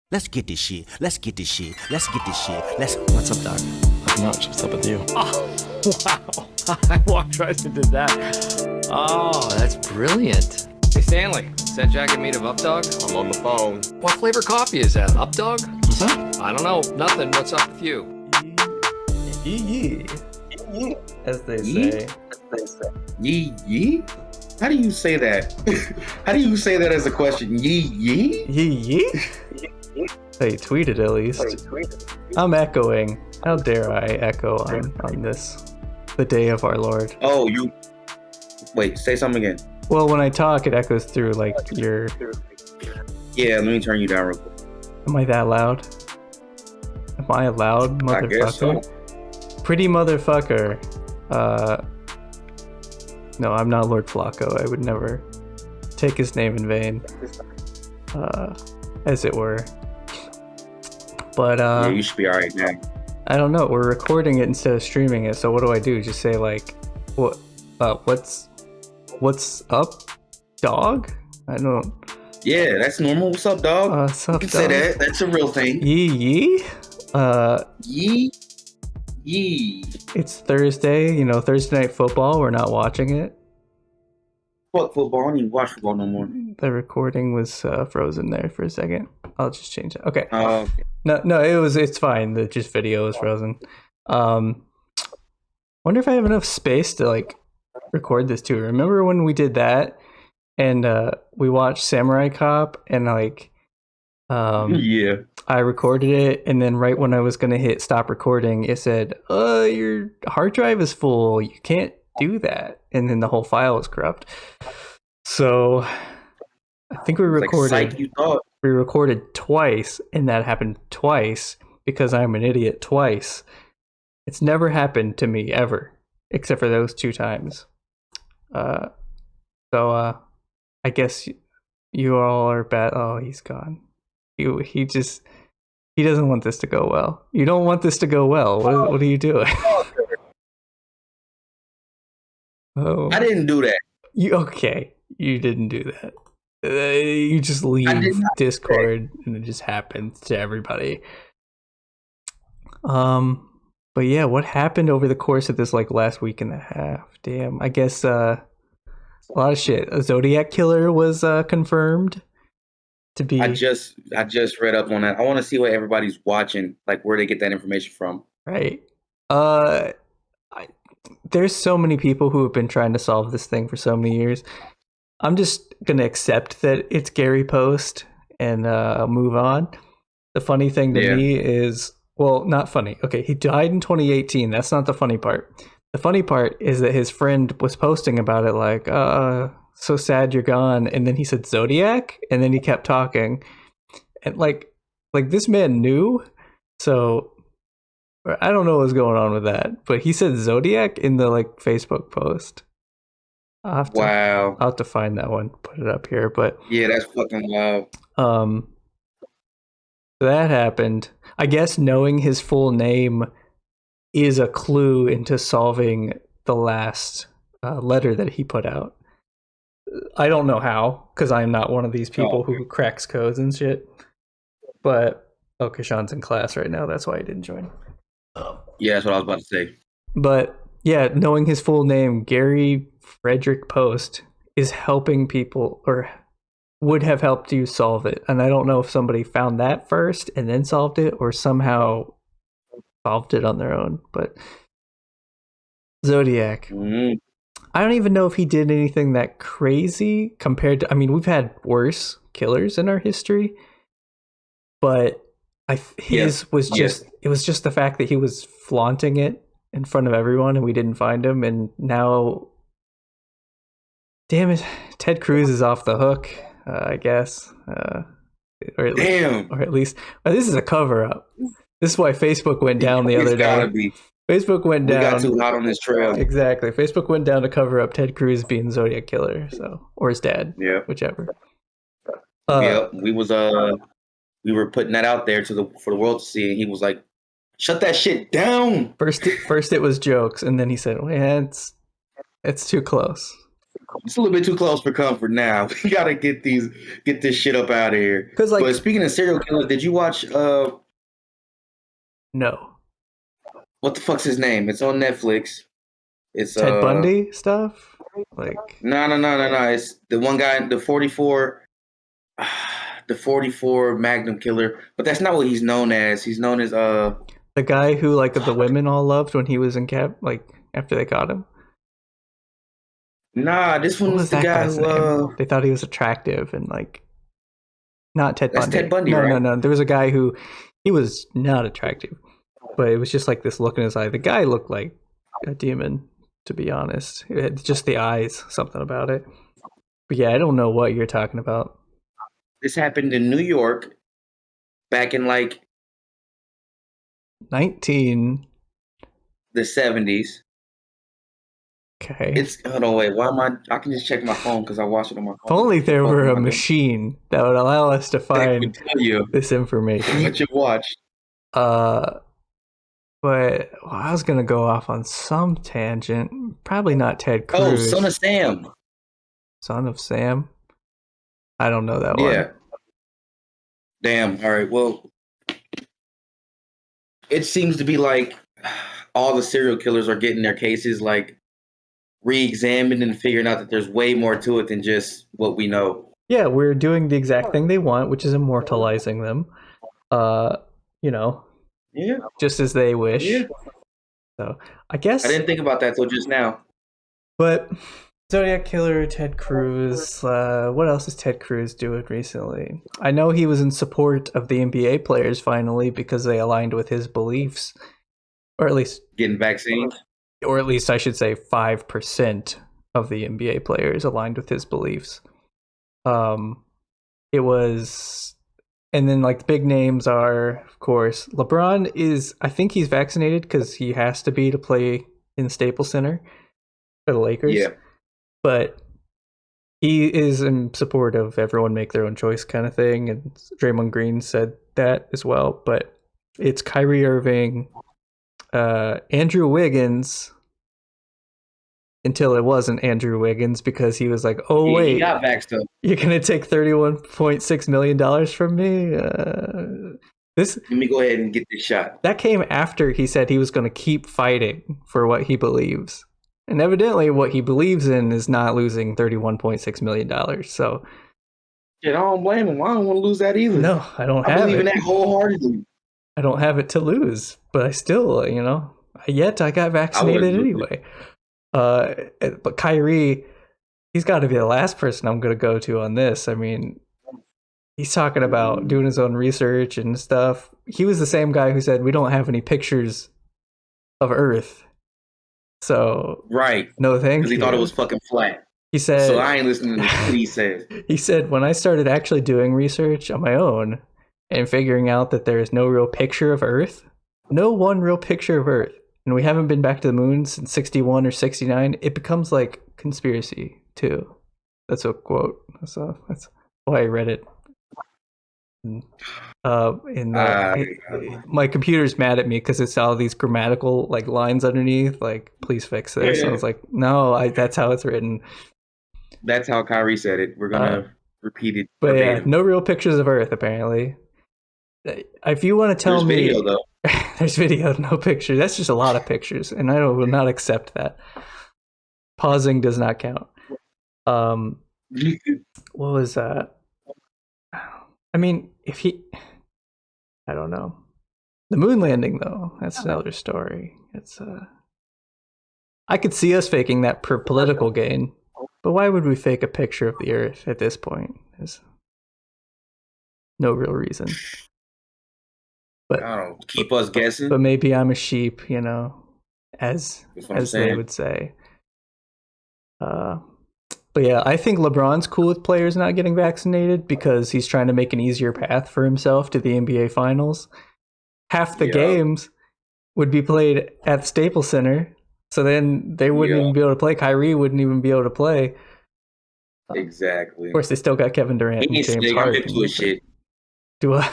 Let's get this shit. Let's get this shit. Let's get this shit. What's up, Doc? Nothing much. What's up with you? Oh, wow. I walked right into that. Oh, that's brilliant. Hey, Stanley, is that jacket made of UpDawg? I'm on the phone. What flavor coffee is that? UpDawg? What's up? I don't know. Nothing. What's up with you? Yee. As they say. Yee yee? How do you say that? How do you say that as a question? Yee yee? Yee. They tweeted at least. I'm echoing. How dare I echo on this, the day of our Lord? Oh, you. Wait, say something again. Well, when I talk, it echoes through like your. Yeah, let me turn you down real quick. Am I that loud? Am I a loud motherfucker? I guess so. Pretty motherfucker. No, I'm not Lord Flacco. I would never take his name in vain. As it were. But Yeah, you should be alright now. I don't know. We're recording it instead of streaming it. So what do I do? Just say like, what's up, dog? I don't. Yeah, that's normal. What's up, dog? What's up, You can dog? say that. That's a real thing. Yee. Yee. Yee. It's Thursday. You know, Thursday night football. We're not watching it. Fuck football. I don't even watch football no more. The recording was frozen there for a second. I'll just change it. Okay. Okay. No, it's fine. The just video is frozen. Wonder if I have enough space to like record this too. Remember when we did that and we watched Samurai Cop and like Yeah. I recorded it and then right when I was gonna hit stop recording, it said, your hard drive is full. You can't do that. And then the whole file was corrupt. So I think we recorded. Like psych, you thought. We recorded twice, and that happened twice because I'm an idiot twice. It's never happened to me ever, except for those two times. So I guess you all are bad. Oh, he's gone. He doesn't want this to go well. You don't want this to go well. What are you doing? Oh, I didn't do that. okay? You didn't do that. You just leave Discord and it just happens to everybody. But yeah, what happened over the course of this like last week and a half? Damn, I guess a lot of shit. A Zodiac killer was confirmed to be. I just read up on that. I want to see what everybody's watching, like where they get that information from. Right. There's so many people who have been trying to solve this thing for so many years. I'm just going to accept that it's Gary Post and move on. The funny thing to me is, well, not funny. Okay, he died in 2018. That's not the funny part. The funny part is that his friend was posting about it like, so sad you're gone. And then he said Zodiac, and then he kept talking. And like this man knew. So I don't know what's going on with that. But he said Zodiac in the like Facebook post. I'll have to find that one, put it up here. But yeah, that's fucking wild. That happened. I guess knowing his full name is a clue into solving the last letter that he put out. I don't know how, because I'm not one of these people who cracks codes and shit. But Kashan's in class right now. That's why I didn't join. Yeah, that's what I was about to say. But yeah, knowing his full name, Gary Frederick Post, is helping people, or would have helped you solve it. And I don't know if somebody found that first and then solved it, or somehow solved it on their own. But Zodiac. Mm-hmm. I don't even know if he did anything that crazy compared to, I mean, we've had worse killers in our history, but it was just the fact that he was flaunting it in front of everyone and we didn't find him. And now, damn it, Ted Cruz is off the hook, I guess. Or at least this is a cover up. This is why Facebook went down the other day. Facebook went down. We got too hot on this trail. Exactly. Facebook went down to cover up Ted Cruz being Zodiac killer, or his dad. Yeah. Whichever. We were putting that out there for the world to see, and he was like, "Shut that shit down." First it was jokes, and then he said, "Well, yeah, it's too close." It's a little bit too close for comfort now. We gotta get this shit up out of here. 'Cause, like- but speaking of serial killers, did you watch No. what the fuck's his name? It's on Netflix. It's Ted Bundy stuff? Like No. It's the one guy, the 44 Magnum killer. But that's not what he's known as. He's known as the guy who like the women all loved when he was in cap, like after they caught him. Nah, this one What was was the that guy guy's who name? They thought he was attractive and like not Ted That's Bundy. Ted Bundy, no, right? No. There was a guy who he was not attractive, but it was just like this look in his eye. The guy looked like a demon, to be honest. It had just the eyes, something about it. But yeah, I don't know what you're talking about. this happened in New York back in like 19. the 70s. Okay. It's hold on, wait. Why am I can just check my phone because I watched it on my phone. If only there Fuck, were a my machine that would allow us to thing. I find can tell you this information. what you watched. But I was gonna go off on some tangent. Probably not Ted Oh, Cruz. Son of Sam. Son of Sam. I don't know that one. Yeah. Damn. All right. Well, it seems to be like all the serial killers are getting their cases like re-examined and figuring out that there's way more to it than just what we know. Yeah, we're doing the exact thing they want, which is immortalizing them. You know, Yeah. just as they wish. Yeah. So I guess. I didn't think about that till just now. But Zodiac Killer, Ted Cruz. What else is Ted Cruz doing recently? I know he was in support of the NBA players finally because they aligned with his beliefs, or at least Getting vaccines. or at least I should say 5% of the NBA players aligned with his beliefs. It was, and then like the big names are, of course, LeBron is, I think he's vaccinated because he has to be to play in Staples Center for the Lakers. Yeah. But he is in support of everyone make their own choice kind of thing. And Draymond Green said that as well. But it's Kyrie Irving, Andrew Wiggins, until it wasn't Andrew Wiggins because he was like, oh, wait, He got vaxxed up. you're going to take $31.6 million from me? Let me go ahead and get this shot. That came after he said he was going to keep fighting for what he believes. And evidently what he believes in is not losing $31.6 million. So Shit, I don't blame him. I don't want to lose that either. no, I don't I have believe in it. that wholeheartedly. I don't have it to lose, but I still, yet I got vaccinated lose it. anyway. But Kyrie, he's got to be the last person I'm going to go to on this. I mean, he's talking about doing his own research and stuff. He was the same guy who said we don't have any pictures of Earth. So Right. no thank Because you. he thought it was fucking flat. He said, So I ain't listening to what he says. he said, when I started actually doing research on my own and figuring out that there is no real picture of Earth, no one real picture of Earth, and we haven't been back to the moon since 61 or 69, it becomes like conspiracy too. That's a quote. So that's why I read it. My computer's mad at me because it's all these grammatical like lines underneath. Like, please fix this. I was like, no, that's how it's written. That's how Kyrie said it. We're gonna repeat it. But yeah, verbatim. no real pictures of Earth apparently. If you want to tell There's me, video though. there's video, no picture. That's just a lot of pictures, and I will not accept that. Pausing does not count. What was that? I mean, I don't know. The moon landing, though, that's another story. It's I could see us faking that for political gain, but why would we fake a picture of the Earth at this point? There's no real reason. But I don't know, keep us guessing. But maybe I'm a sheep, as That's what I'm they saying. would say. But yeah, I think LeBron's cool with players not getting vaccinated because he's trying to make an easier path for himself to the NBA Finals. Half the Yeah. games would be played at the Staples Center, so then they wouldn't Yeah. even be able to play. Kyrie wouldn't even be able to play. Exactly. Of course, they still got Kevin Durant He and ain't James slick. I'm Harden. hip to his shit. Do I?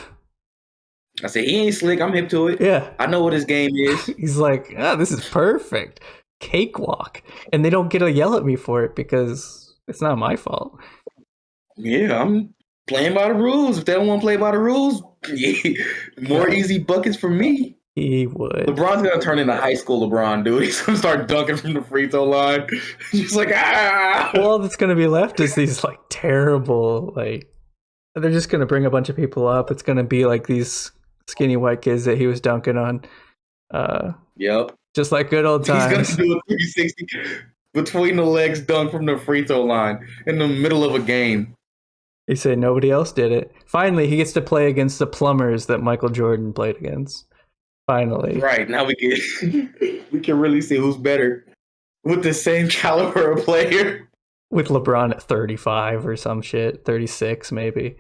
I said he ain't slick. I'm hip to it. Yeah. I know what his game is. He's like, this is perfect. Cakewalk. And they don't get to yell at me for it because It's not my fault. Yeah, I'm playing by the rules. If they don't want to play by the rules, more easy buckets for me. He would. LeBron's gonna turn into high school LeBron, dude. He's gonna start dunking from the free throw line. He's like, ah. Well, all that's gonna be left is these like terrible, like they're just gonna bring a bunch of people up. It's gonna be like these skinny white kids that he was dunking on. Yep. Just like good old times. He's gonna do a 360 between the legs dunk from the free throw line in the middle of a game. He said nobody else did it. Finally, he gets to play against the plumbers that Michael Jordan played against. Finally. Right, now we can really see who's better with the same caliber of player. With LeBron at 35 or some shit, 36 maybe.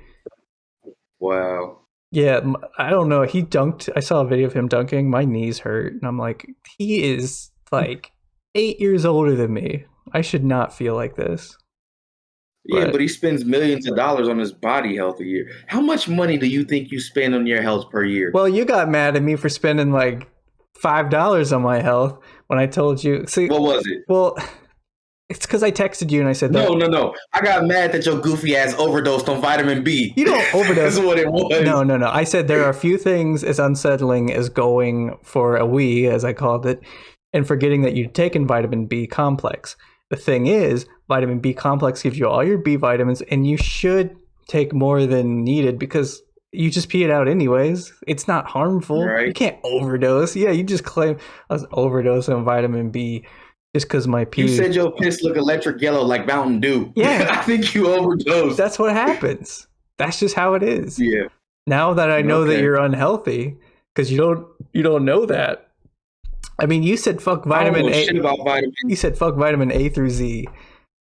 Wow. Yeah, I don't know. He dunked. I saw a video of him dunking. My knees hurt. And I'm like, he is like 8 years older than me. I should not feel like this. Yeah, but he spends millions of dollars on his body health a year. How much money do you think you spend on your health per year? Well, you got mad at me for spending like $5 on my health when I told you. See, what was it? Well, it's because I texted you and I said that. No. I got mad that your goofy ass overdosed on vitamin B. You don't overdose. That's what it was. No. I said there are a few things as unsettling as going for a wee, as I called it, and forgetting that you'd taken vitamin B complex. The thing is, vitamin B complex gives you all your B vitamins, and you should take more than needed because you just pee it out anyways. It's not harmful. Right. You can't overdose. Yeah, you just claim I was overdosing on vitamin B just because my pee. You said your piss look electric yellow like Mountain Dew. Yeah. I think you overdosed. That's what happens. That's just how it is. Yeah. Now that I know that you're unhealthy, because you don't know that. I mean, you said fuck vitamin A. Shit about vitamin. You said fuck vitamin A through Z.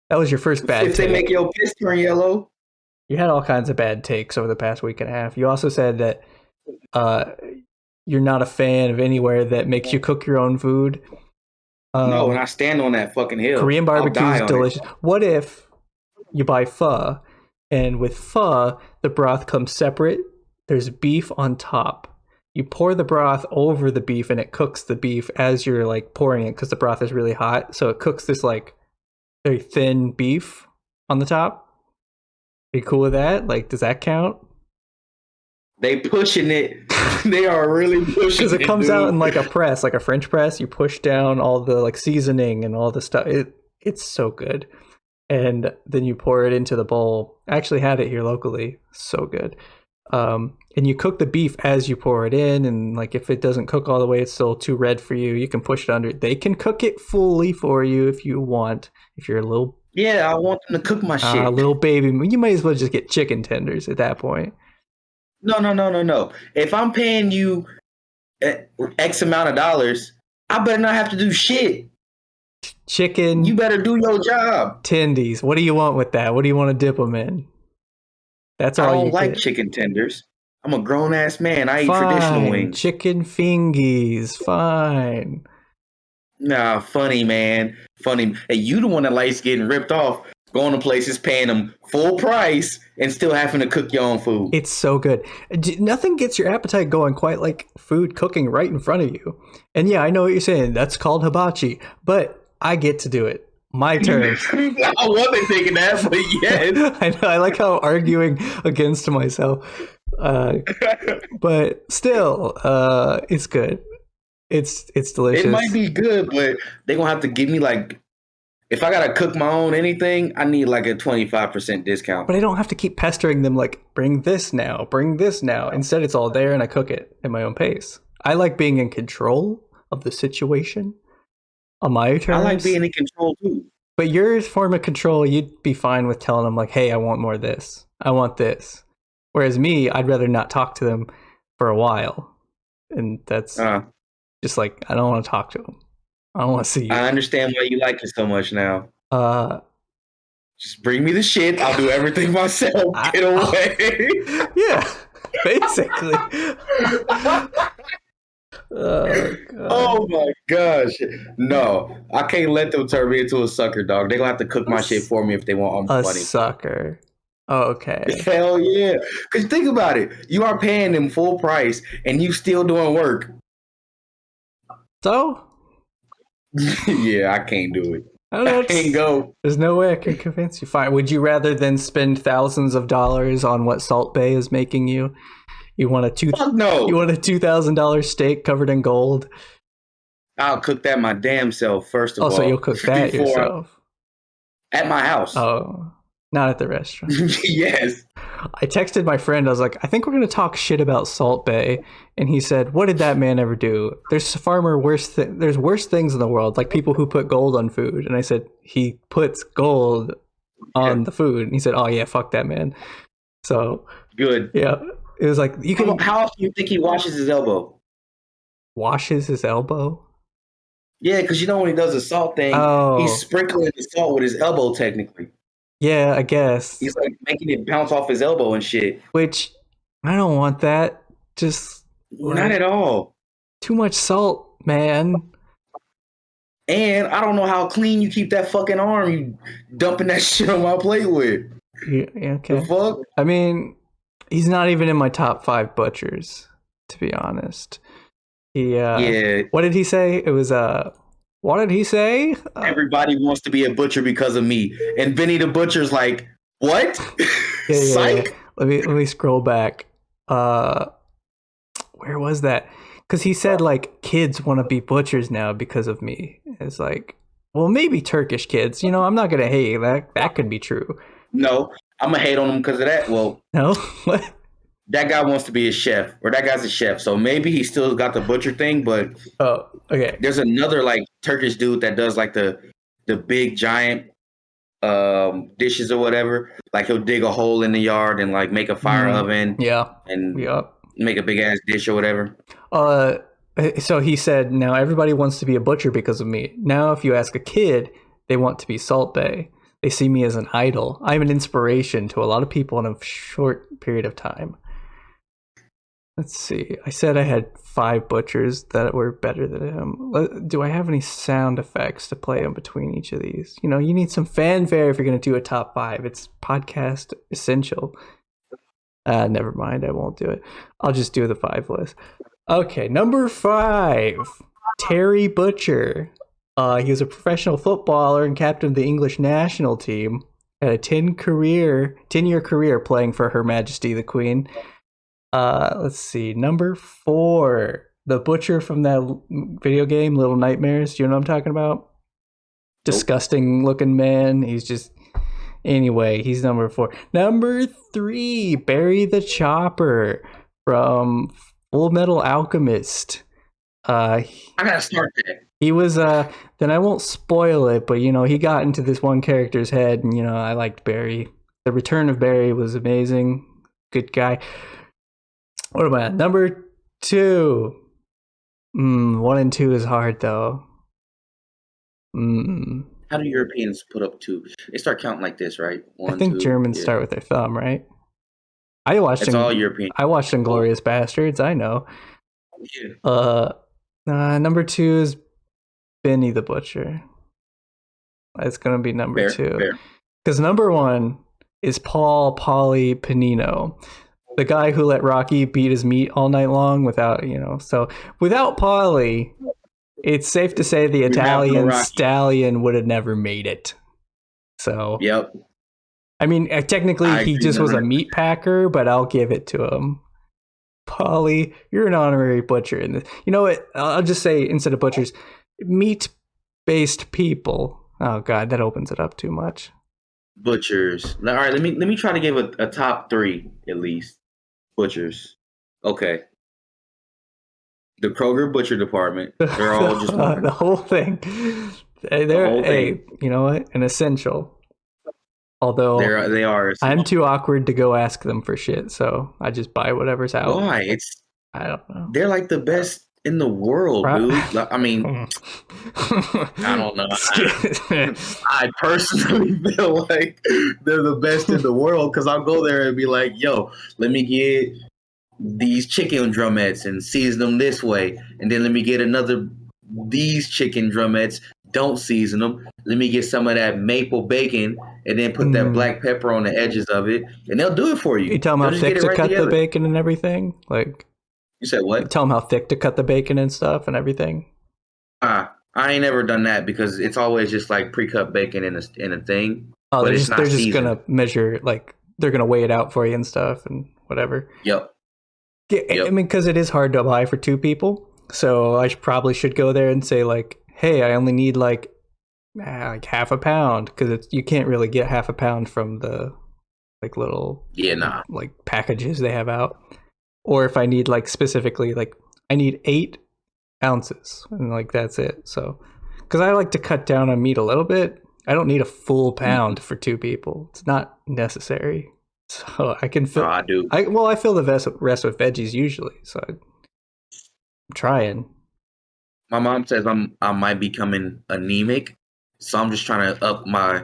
That was your first bad If take. they make your piss turn yellow. You had all kinds of bad takes over the past week and a half. You also said that you're not a fan of anywhere that makes you cook your own food. No, and I stand on that fucking hill. Korean barbecue is delicious. What if you buy pho, and with pho, the broth comes separate? There's beef on top. You pour the broth over the beef and it cooks the beef as you're like pouring it because the broth is really hot. So it cooks this like very thin beef on the top. Are you cool with that? Like, does that count? They pushing it. They are really pushing it. Because it comes out in like a press, like a French press. You push down all the like seasoning and all the stuff. It's so good. And then you pour it into the bowl. I actually had it here locally. So good. And you cook the beef as you pour it in, and like if it doesn't cook all the way, it's still too red for you, you can push it under. They can cook it fully for you if you want. If you're a little I want them to cook my shit. Little baby, you might as well just get chicken tenders at that point. No. If I'm paying you X amount of dollars, I better not have to do shit. Chicken. You better do your job. Tendies. What do you want with that? What do you want to dip them in? That's all. I don't like chicken tenders. I'm a grown ass man. I eat traditional wings. Chicken fingies. Fine. Nah, funny, man. Funny. Hey, you the one that likes getting ripped off, going to places, paying them full price, and still having to cook your own food. It's so good. Nothing gets your appetite going quite like food cooking right in front of you. And yeah, I know what you're saying. That's called hibachi. But I get to do it. My turn. I wasn't thinking that, but yes. I know. I like how I'm arguing against myself. But still, it's good. It's delicious. It might be good, but they're going to have to give me like, if I got to cook my own anything, I need like a 25% discount. But I don't have to keep pestering them like, bring this now. Instead, it's all there and I cook it at my own pace. I like being in control of the situation on my terms. I like being in control too. But your form of control, you'd be fine with telling them like, hey, I want more of this. I want this. Whereas me, I'd rather not talk to them for a while. And that's just like, I don't want to talk to them. I don't want to see you. I understand why you like it so much now. Just bring me the shit. I'll do everything myself. Get away. Yeah, basically. Oh my gosh. No, I can't let them turn me into a sucker, dog. They're going to have to cook my shit for me if they want all my money. A sucker. Okay. Hell yeah. Because think about it. You are paying them full price and you still doing work. So? Yeah, I can't do it. I don't know. I can't go. There's no way I can convince you. Fine. Would you rather than spend thousands of dollars on what Salt Bae is making you? You want Fuck no. You want a $2,000 steak covered in gold? I'll cook that my damn self first of all. Oh, so you'll cook that yourself at my house. Oh, not at the restaurant. Yes. I texted my friend. I was like, I think we're going to talk shit about Salt Bae. And he said, what did that man ever do? There's there's worse things in the world, like people who put gold on food. And I said, he puts gold on the food. And he said, oh yeah, fuck that man. So good. Yeah. It was like, you can. How often do you think he washes his elbow? Washes his elbow? Yeah, because you know when he does the salt thing, he's sprinkling the salt with his elbow technically. Yeah, I guess. He's like making it bounce off his elbow and shit. Which, I don't want that. Just... Not at all. Too much salt, man. And I don't know how clean you keep that fucking arm you dumping that shit on my plate with. Yeah, okay. The fuck? I mean, he's not even in my top 5 butchers, to be honest. He, yeah. What did he say? It was, what did he say? Everybody wants to be a butcher because of me. And Benny the Butcher's like, what? Psych? Let me scroll back. Where was that? Because he said, like, kids want to be butchers now because of me. It's like, well, maybe Turkish kids. You know, I'm not going to hate that. That could be true. No, I'm going to hate on him because of that. Well, no? What? That guy wants to be a chef, or that guy's a chef. So maybe he still got the butcher thing, but okay. There's another like Turkish dude that does like the big giant dishes or whatever. Like he'll dig a hole in the yard and like make a fire oven. Yeah. And make a big ass dish or whatever. So he said, now everybody wants to be a butcher because of me. Now if you ask a kid, they want to be Salt Bae. They see me as an idol. I'm an inspiration to a lot of people in a short period of time. Let's see. I said I had 5 butchers that were better than him. Do I have any sound effects to play in between each of these? You know, you need some fanfare if you're going to do a top 5. It's podcast essential. Never mind. I won't do it. I'll just do the 5 list. Okay, number 5, Terry Butcher. He was a professional footballer and captain of the English national team. Had a 10-year career playing for Her Majesty the Queen. Let's see. Number 4, the butcher from that video game, Little Nightmares. Do you know what I'm talking about? Disgusting looking man. He's just... Anyway, he's number 4. Number 3, Barry the Chopper from Full Metal Alchemist. I gotta start that. He was, then I won't spoil it, but, you know, he got into this one character's head, and, you know, I liked Barry. The return of Barry was amazing. Good guy. What am I at? Number 2. 1 and 2 is hard, though. How do Europeans put up 2? They start counting like this, right? 1, I think 2, Germans start with their thumb, right? I watched it's all European. I watched Inglourious Bastards, I know. Yeah. Number 2 is Benny the Butcher. It's gonna be number 2. Because number 1 is Paulie Panino, the guy who let Rocky beat his meat all night long without, you know. So without Paulie, it's safe to say the Italian stallion would have never made it. So yep. I mean, technically he just was a meat packer, but I'll give it to him. Paulie, you're an honorary butcher in this. You know what? I'll just say instead of butchers, meat-based people. Oh God, that opens it up too much. Butchers. All right, let me try to give a top 3 at least. Butchers. Okay. The Kroger Butcher Department. They're all just the whole thing. Hey, you know what? An essential. Although they are. I'm too awkward to go ask them for shit, so I just buy whatever's out. Why? I don't know. They're like the best in the world, dude. I mean, I don't know. I personally feel like they're the best in the world because I'll go there and be like, yo, let me get these chicken drumettes and season them this way. And then let me get these chicken drumettes, don't season them. Let me get some of that maple bacon and then put that black pepper on the edges of it. And they'll do it for you. You tell them how thick to cut the bacon and everything? Like, you said what? Tell them how thick to cut the bacon and stuff and everything. I ain't never done that because it's always just like pre-cut bacon in a thing. Oh, but it's not they're just seasoned. gonna measure, like they're gonna weigh it out for you and stuff and whatever. Yep. Yeah, I mean, because it is hard to buy for 2 people, so I probably should go there and say like, hey, I only need like half a pound, because you can't really get half a pound from the like little like packages they have out. Or if I need like specifically like I need 8 ounces and like that's it. So because I like to cut down on meat a little bit, I don't need a full pound for 2 people. It's not necessary. So I can fill. I do. I fill the rest with veggies usually. So I'm trying. My mom says I might be becoming anemic, so I'm just trying to up my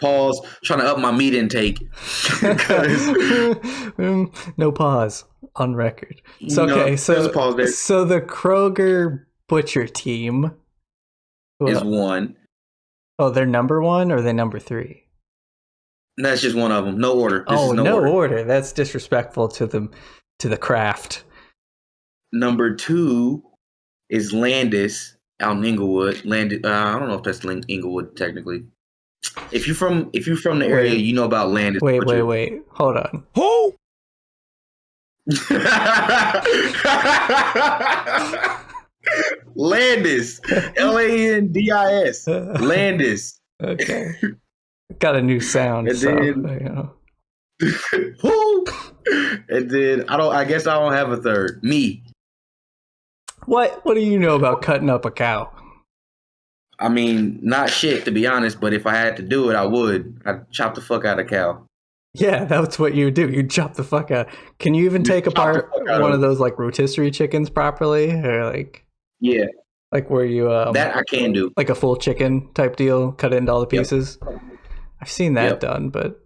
trying to up my meat intake. No pause on record. So okay, so pause there. So the Kroger butcher team is 1. Oh, they're number 1 or they number 3? That's just one of them. No order. This is no order. order. That's disrespectful to the craft. Number 2 is Landis out in Inglewood. I don't know if that's Inglewood technically. If you're from the area, you know about Landis. Wait. Hold on. Who? Landis. Landis. Landis. Okay. Got a new sound. And so, then, who? And then I guess I don't have a third. Me. What do you know about cutting up a cow? I mean, not shit, to be honest, but if I had to do it, I would. I'd chop the fuck out of a cow. Yeah, that's what you do. You chop the fuck out. Can you even take apart one of those like rotisserie chickens properly? Or like, yeah. Like where you that I can do. Like a full chicken type deal, cut it into all the pieces. Yep. I've seen that done, but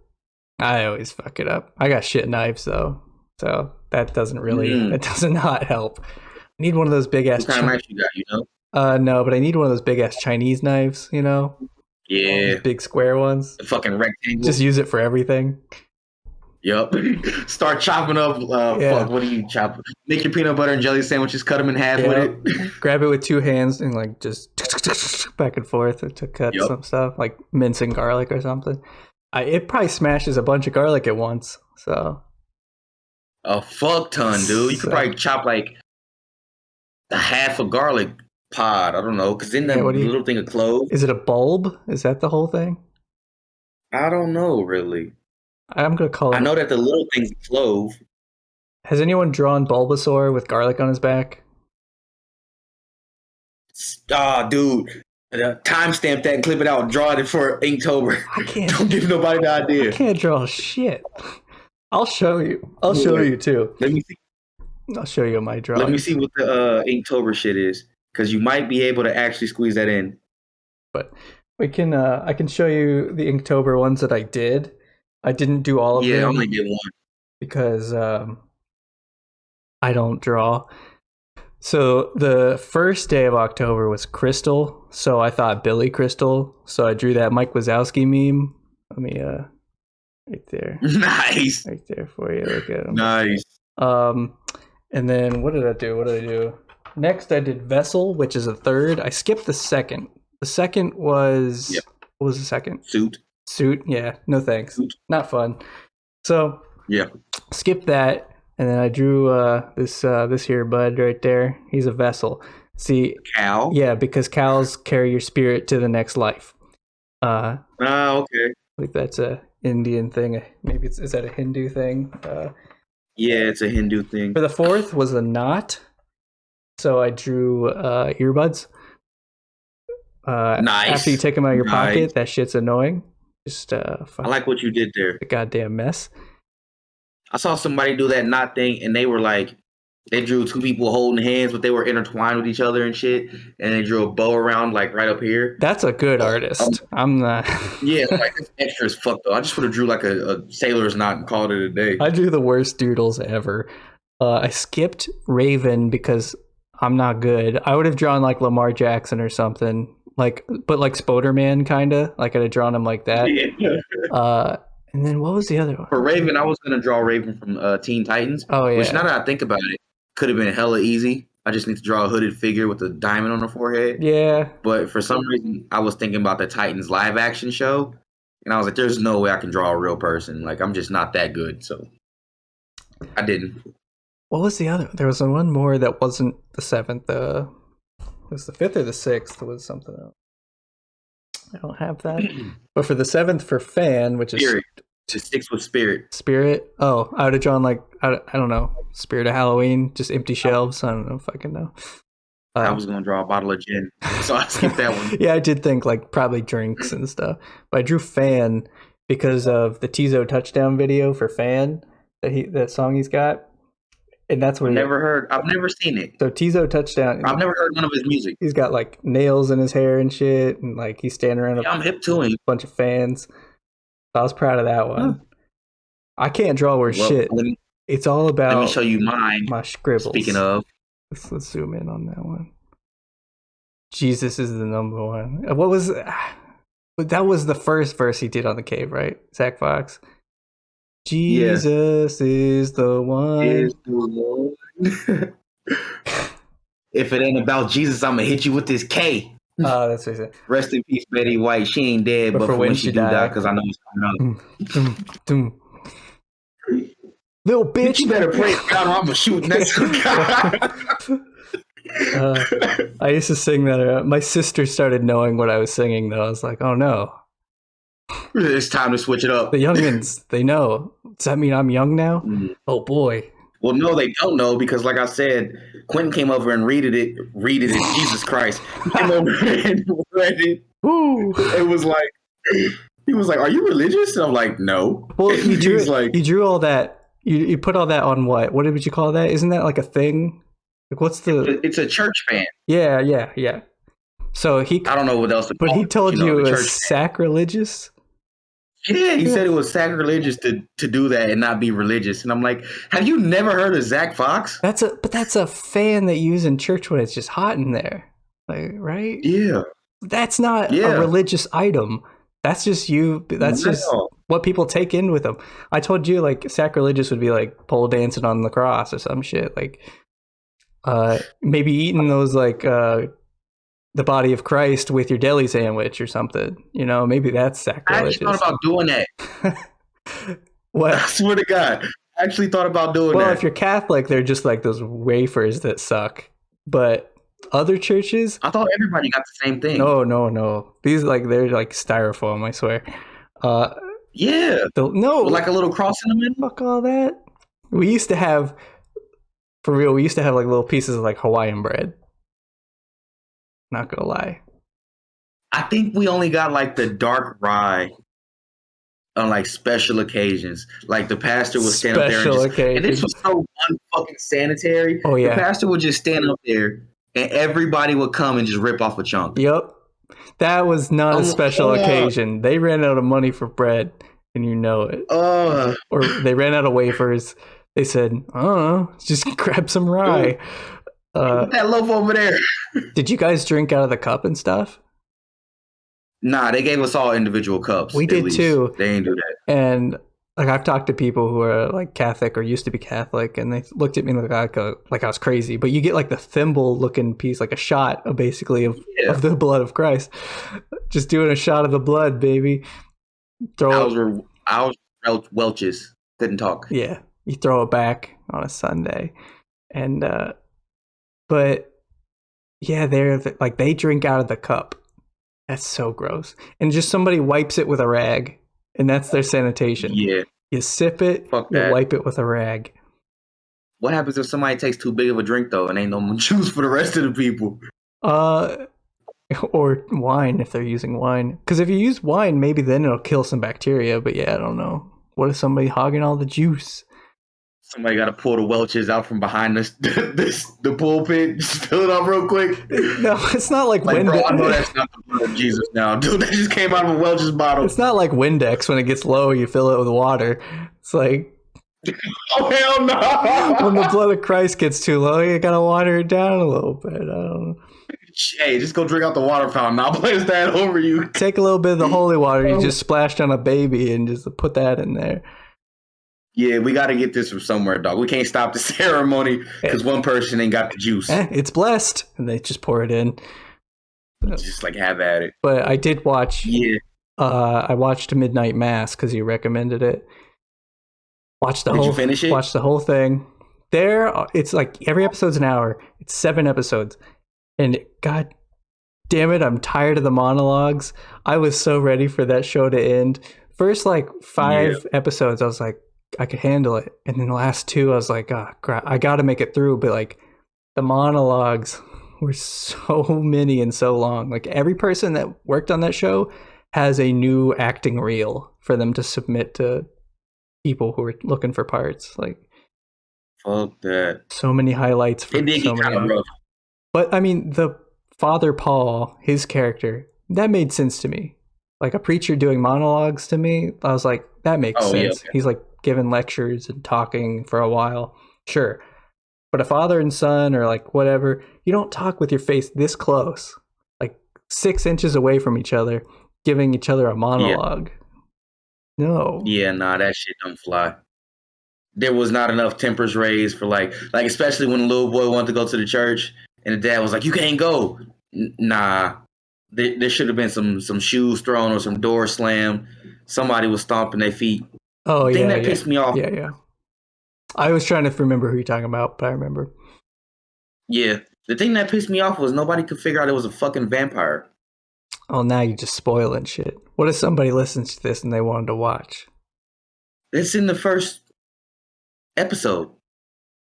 I always fuck it up. I got shit knives though, so that doesn't really that does not help. I need one of those big ass. What kind of knife you got? You know? No, but I need one of those big ass Chinese knives. You know? Yeah. Big square ones. The fucking rectangle. Just use it for everything. Yep. Start chopping up. Fuck, what do you chop? Make your peanut butter and jelly sandwiches. Cut them in half with it. Grab it with 2 hands and like just back and forth to cut some stuff, like mincing garlic or something. It probably smashes a bunch of garlic at once. So a fuck ton, dude. You could probably chop like a half a garlic pod. I don't know, because in that little thing of cloves. Is it a bulb? Is that the whole thing? I don't know, really. I'm gonna call it. I know that the little thing's a clove. Has anyone drawn Bulbasaur with garlic on his back? Dude. Timestamp that and clip it out and draw it for Inktober. I can't. Don't give nobody the idea. I can't draw shit. I'll show you. I'll show you too. Let me see. I'll show you my drawing. Let me see what the Inktober shit is, because you might be able to actually squeeze that in. But we can. I can show you the Inktober ones that I did. I didn't do all of them. Yeah, I only did one because I don't draw. So the first day of October was Crystal, so I thought Billy Crystal, so I drew that Mike Wazowski meme. Let me right there. Nice. Right there for you. Look at him. Nice. And then what did I do? Next I did Vessel, which is a third. I skipped the second. The second was what was the second? Suit, yeah. No thanks. Not fun. So skip that. And then I drew this here bud right there. He's a vessel. See, cow? Yeah, because cows carry your spirit to the next life. Okay. I think that's a Indian thing. Maybe is that a Hindu thing? Yeah, it's a Hindu thing. For the fourth was a knot. So I drew earbuds. Nice. After you take them out of your pocket, that shit's annoying. Just I like what you did there. A goddamn mess. I saw somebody do that knot thing, and they were like, they drew 2 people holding hands, but they were intertwined with each other and shit, and they drew a bow around like right up here. That's a good artist. I'm not. Yeah, like it's extra as fuck though. I just would have drew like a sailor's knot and called it a day. I drew the worst doodles ever. I skipped Raven because I'm not good. I would have drawn like Lamar Jackson or something, but like Spoderman kinda. Like I'd have drawn him like that. Yeah. And then what was the other one? For Raven, I was going to draw Raven from Teen Titans. Oh, yeah. Which now that I think about it, could have been hella easy. I just need to draw a hooded figure with a diamond on her forehead. Yeah. But for some reason, I was thinking about the Titans live action show, and I was like, "There's no way I can draw a real person. Like, I'm just not that good." So I didn't. What was the other? There was one more that wasn't the 7th. It was the 5th or the 6th. It was something else. I don't have that. But for the 7th for fan, which is Spirit. The 6th was Spirit. Spirit. Oh, I would have drawn like I don't know, Spirit of Halloween, just empty shelves. I don't know if I can know. I was gonna draw a bottle of gin, so I skipped that one. Yeah, I did think like probably drinks and stuff, but I drew fan because of the Tizo touchdown video for fan that song he's got, and that's what I've never seen it. So Tizo touchdown. I've never heard none of his music. He's got like nails in his hair and shit, and like he's standing around I'm hip to him. Bunch of fans. I was proud of that one. Huh. I can't draw worth shit. It's all about. Let me show you mine. My scribbles. Speaking of, let's zoom in on that one. Jesus is the number one. What was that? Was the first verse he did on the cave, right? Zach Fox. Jesus is the one. Is the one. If it ain't about Jesus, I'm gonna hit you with this K. Oh, that's what he said. Rest in peace, Betty White. She ain't dead, but for when she do die, because I know it's coming up. Little bitch, you better pray God, I'm gonna shoot next to God. I used to sing that. My sister started knowing what I was singing, though. I was like, "Oh no, it's time to switch it up." The youngins, they know. Does that mean I'm young now? Mm-hmm. Oh boy. Well, no, they don't know because, like I said, Quentin came over and read it. Jesus Christ, he came over and read it. Ooh. It was like he was like, "Are you religious?" And I'm like, "No." Well, you drew all that. You put all that on what? What would you call that? Isn't that like a thing? Like, what's the? It's a church fan. Yeah. So I don't know what else to call it. But he told you it was sacrilegious. Yeah, he said it was sacrilegious to do that and not be religious. And I'm like, have you never heard of Zach Fox? That's a fan that you use in church when it's just hot in there. Like, right? Yeah. That's not a religious item. That's just you. That's just what people take in with them. I told you like sacrilegious would be like pole dancing on the cross or some shit. Like maybe eating those like the body of Christ with your deli sandwich or something. You know, maybe that's sacrilegious. I actually thought about doing that. What? I swear to God. I actually thought about doing that. Well, if you're Catholic, they're just like those wafers that suck. But other churches, I thought everybody got the same thing. No. These they're like styrofoam, I swear. Yeah. No. With like a little cross in the middle. Fuck all that. We used to have like little pieces of like Hawaiian bread. Not gonna lie. I think we only got like the dark rye on like special occasions. Like the pastor would stand up there and this was so unfucking sanitary. Oh yeah. The pastor would just stand up there and everybody would come and just rip off a chunk. Yep. That was not a special occasion. They ran out of money for bread and you know it. Or they ran out of wafers. They said, just grab some rye. That loaf over there. Did you guys drink out of the cup and stuff? Nah, they gave us all individual cups. We did too. They didn't do that. And like I've talked to people who are like Catholic or used to be Catholic, and they looked at me like I was crazy. But you get like the thimble looking piece, like a shot of basically of the blood of Christ. Just doing a shot of the blood, baby. I was Welch's. Couldn't talk. Yeah, you throw it back on a Sunday, and but yeah, they drink out of the cup. That's so gross. And just somebody wipes it with a rag, and that's their sanitation. Yeah. You sip it, wipe it with a rag. What happens if somebody takes too big of a drink, though, and ain't no more juice for the rest of the people? Or wine, if they're using wine. Because if you use wine, maybe then it'll kill some bacteria. But yeah, I don't know. What if somebody hogging all the juice? Somebody got to pull the Welch's out from behind the pulpit, just fill it up real quick. No, it's not like Windex. Bro, I know that's not the blood of Jesus now, dude. That just came out of a Welch's bottle. It's not like Windex. When it gets low, you fill it with water. It's like, oh hell no! When the blood of Christ gets too low, you gotta water it down a little bit. I don't know. Hey, just go drink out the water fountain. I'll place that over you. Take a little bit of the holy water you just splashed on a baby and just put that in there. Yeah, we got to get this from somewhere, dog. We can't stop the ceremony because one person ain't got the juice. It's blessed, and they just pour it in. Just like have at it. But I did watch. Yeah. I watched Midnight Mass because you recommended it. Did you finish it? Watch the whole thing. It's like every episode's an hour. It's 7 episodes, and god damn it, I'm tired of the monologues. I was so ready for that show to end. First like 5 episodes, I was like, I could handle it, and then the last 2, I was like, oh crap, I got to make it through. But like the monologues were so many and so long. Like every person that worked on that show has a new acting reel for them to submit to people who are looking for parts. Like, fuck that. So many highlights. It did get kind of rough. But I mean, the Father Paul, his character, that made sense to me. Like a preacher doing monologues to me, I was like, that makes sense. Yeah. He's like giving lectures and talking for a while. Sure. But a father and son or like whatever, you don't talk with your face this close, like 6 inches away from each other, giving each other a monologue. Yeah. No. Yeah, nah, that shit don't fly. There was not enough tempers raised for like especially when the little boy wanted to go to the church and the dad was like, you can't go. Nah. There should have been some shoes thrown or some doors slammed. Somebody was stomping their feet. Oh, the thing that pissed me off. Yeah. I was trying to remember who you're talking about, but I remember. Yeah. The thing that pissed me off was nobody could figure out it was a fucking vampire. Oh, now you're just spoiling shit. What if somebody listens to this and they wanted to watch? It's in the first episode.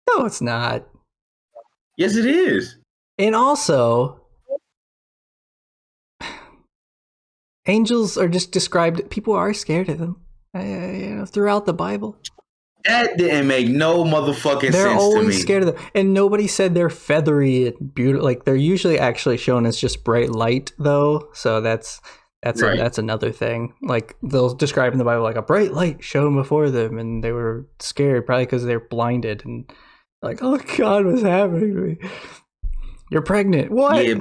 No, it's not. Yes, it is. And also, angels are just described. People are scared of them. Throughout the Bible. That didn't make no motherfucking sense to me. They're always scared of them. And nobody said they're feathery and beautiful. Like, they're usually actually shown as just bright light, though. So that's right. That's another thing. Like, they'll describe in the Bible like a bright light shone before them, and they were scared, probably because they're blinded and like, oh God, what's happening to me? You're pregnant. What? Yeah,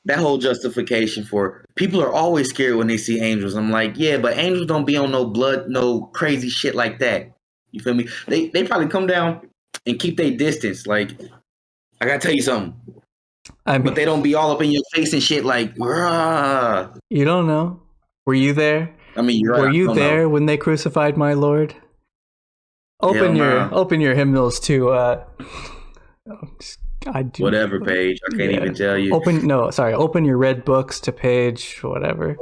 that whole justification for people are always scared when they see angels. I'm like, yeah, but angels don't be on no blood, no crazy shit like that. You feel me? They probably come down and keep their distance. Like, I gotta tell you something. But they don't be all up in your face and shit like, rah. You don't know. Were you there? I mean, you're right. Were you there when they crucified my Lord? Open your hymnals to whatever page. I can't even tell you. Open your red books to page whatever.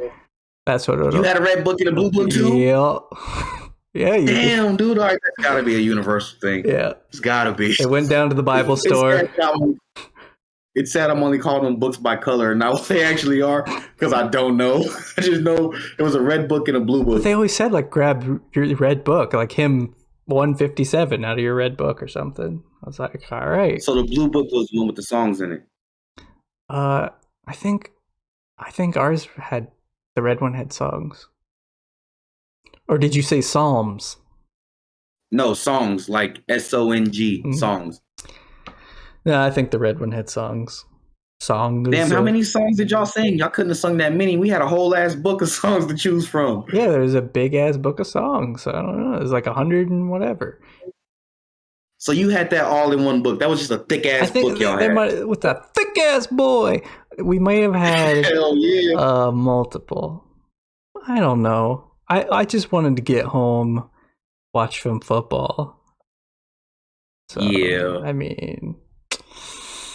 That's what it'll. You had a red book and a blue book too? Yeah. Yeah. Damn, dude. All right, that's gotta be a universal thing. Yeah. It's gotta be. It went down to the Bible store. It said I'm only calling them books by color, and not what they actually are, because I don't know. I just know it was a red book and a blue book. But they always said, like, grab your red book, like hymn 157 out of your red book or something. I was like, all right. So the blue book was the one with the songs in it. I think ours had, the red one had songs. Or did you say psalms? No, songs, like S-O-N-G, songs. No, I think the red one had songs. Songs. Damn, how many songs did y'all sing? Y'all couldn't have sung that many. We had a whole ass book of songs to choose from. Yeah, there was a big ass book of songs. I don't know. It was like 100 and whatever. So you had that all in one book. That was just a thick ass book y'all had. With that thick ass boy, we may have had multiple. I don't know. I just wanted to get home, watch some football. So, yeah. I mean,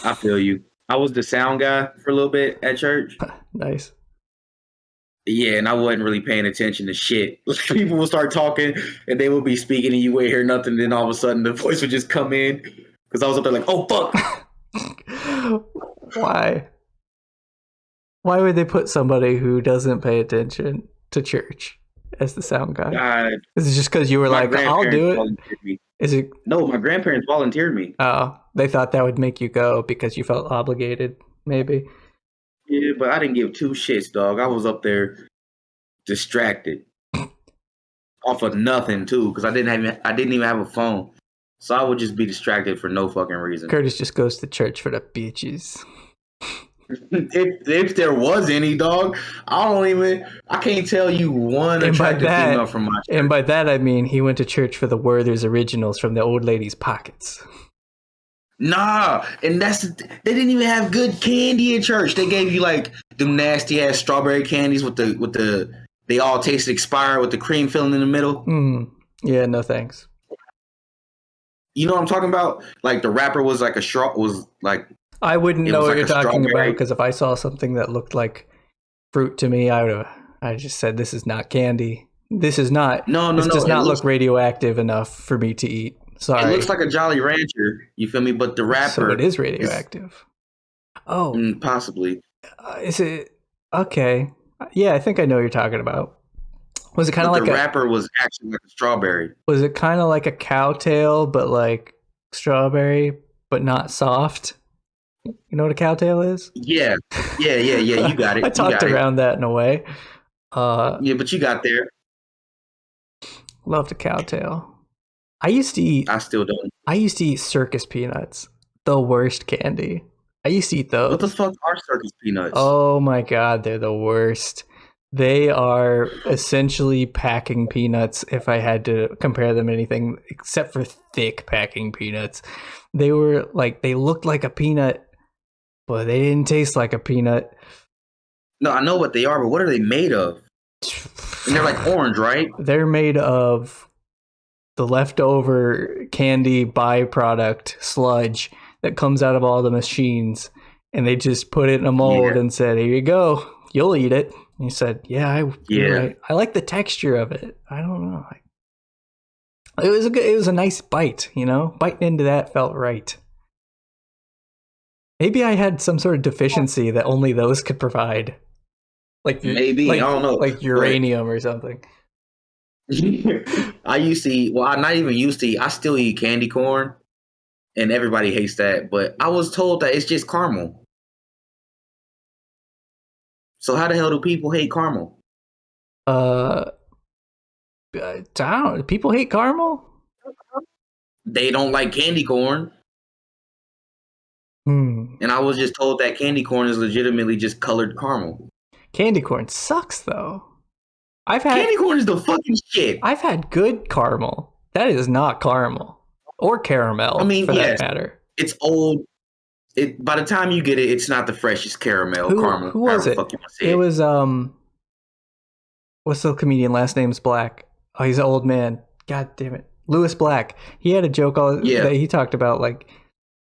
I feel you. I was the sound guy for a little bit at church. Nice. Yeah, and I wasn't really paying attention to shit. People would start talking, and they would be speaking, and you wouldn't hear nothing. And then all of a sudden, the voice would just come in because I was up there like, "Oh fuck!" Why? Why would they put somebody who doesn't pay attention to church as the sound guy? Is it just because you were like, "I'll do it"? Is it? No, my grandparents volunteered me. Oh, they thought that would make you go because you felt obligated, maybe. Yeah, but I didn't give 2 shits, dog. I was up there distracted off of nothing too, because I didn't even have a phone, so I would just be distracted for no fucking reason. Kurtis just goes to church for the bitches. If there was any, dog, I can't tell you one attractive female from my church. And by that I mean he went to church for the Werther's originals from the old lady's pockets. Nah, and they didn't even have good candy in church. They gave you like them nasty ass strawberry candies with the they all tasted expired with the cream filling in the middle. Yeah, no thanks. You know what I'm talking about? Like the wrapper was like I wouldn't know what you're talking strawberry. about because if I saw something that looked like fruit to me, I just said this is not candy. This is not. This does not look radioactive enough for me to eat. Sorry. It looks like a Jolly Rancher. You feel me? But the wrapper. So it is radioactive. Possibly. Is it okay? Yeah, I think I know what you're talking about. Was it kind of like the wrapper was actually like a strawberry? Was it kind of like a cow tail, but like strawberry, but not soft? You know what a cow tail is? Yeah. You got it. I talked around that in a way. Yeah, but you got there. Loved a cow tail. I still don't. I used to eat circus peanuts. The worst candy. I used to eat those. What the fuck are circus peanuts? Oh my god, they're the worst. They are essentially packing peanuts if I had to compare them to anything except for thick packing peanuts. They looked like a peanut, but they didn't taste like a peanut. No, I know what they are, but what are they made of? And they're like orange, right? They're made of the leftover candy byproduct sludge that comes out of all the machines. And they just put it in a mold and said, here you go. You'll eat it. And he said, you're right. I like the texture of it. I don't know. It was a nice bite, you know? Biting into that felt right. Maybe I had some sort of deficiency that only those could provide. Like maybe, I don't know. Like uranium or something. I used to eat, I'm not even used to eat, I still eat candy corn. And everybody hates that. But I was told that it's just caramel. So how the hell do people hate caramel? I don't know. People hate caramel? They don't like candy corn. And I was just told that candy corn is legitimately just colored caramel. Candy corn sucks, though. Candy corn is the fucking shit. I've had good caramel. That is not caramel. Or caramel, for that matter. It's old. By the time you get it, it's not the freshest caramel. Caramel. Who was it? It was, what's the comedian? Last name's Black. Oh, he's an old man. God damn it. Louis Black. He had a joke that he talked about, like,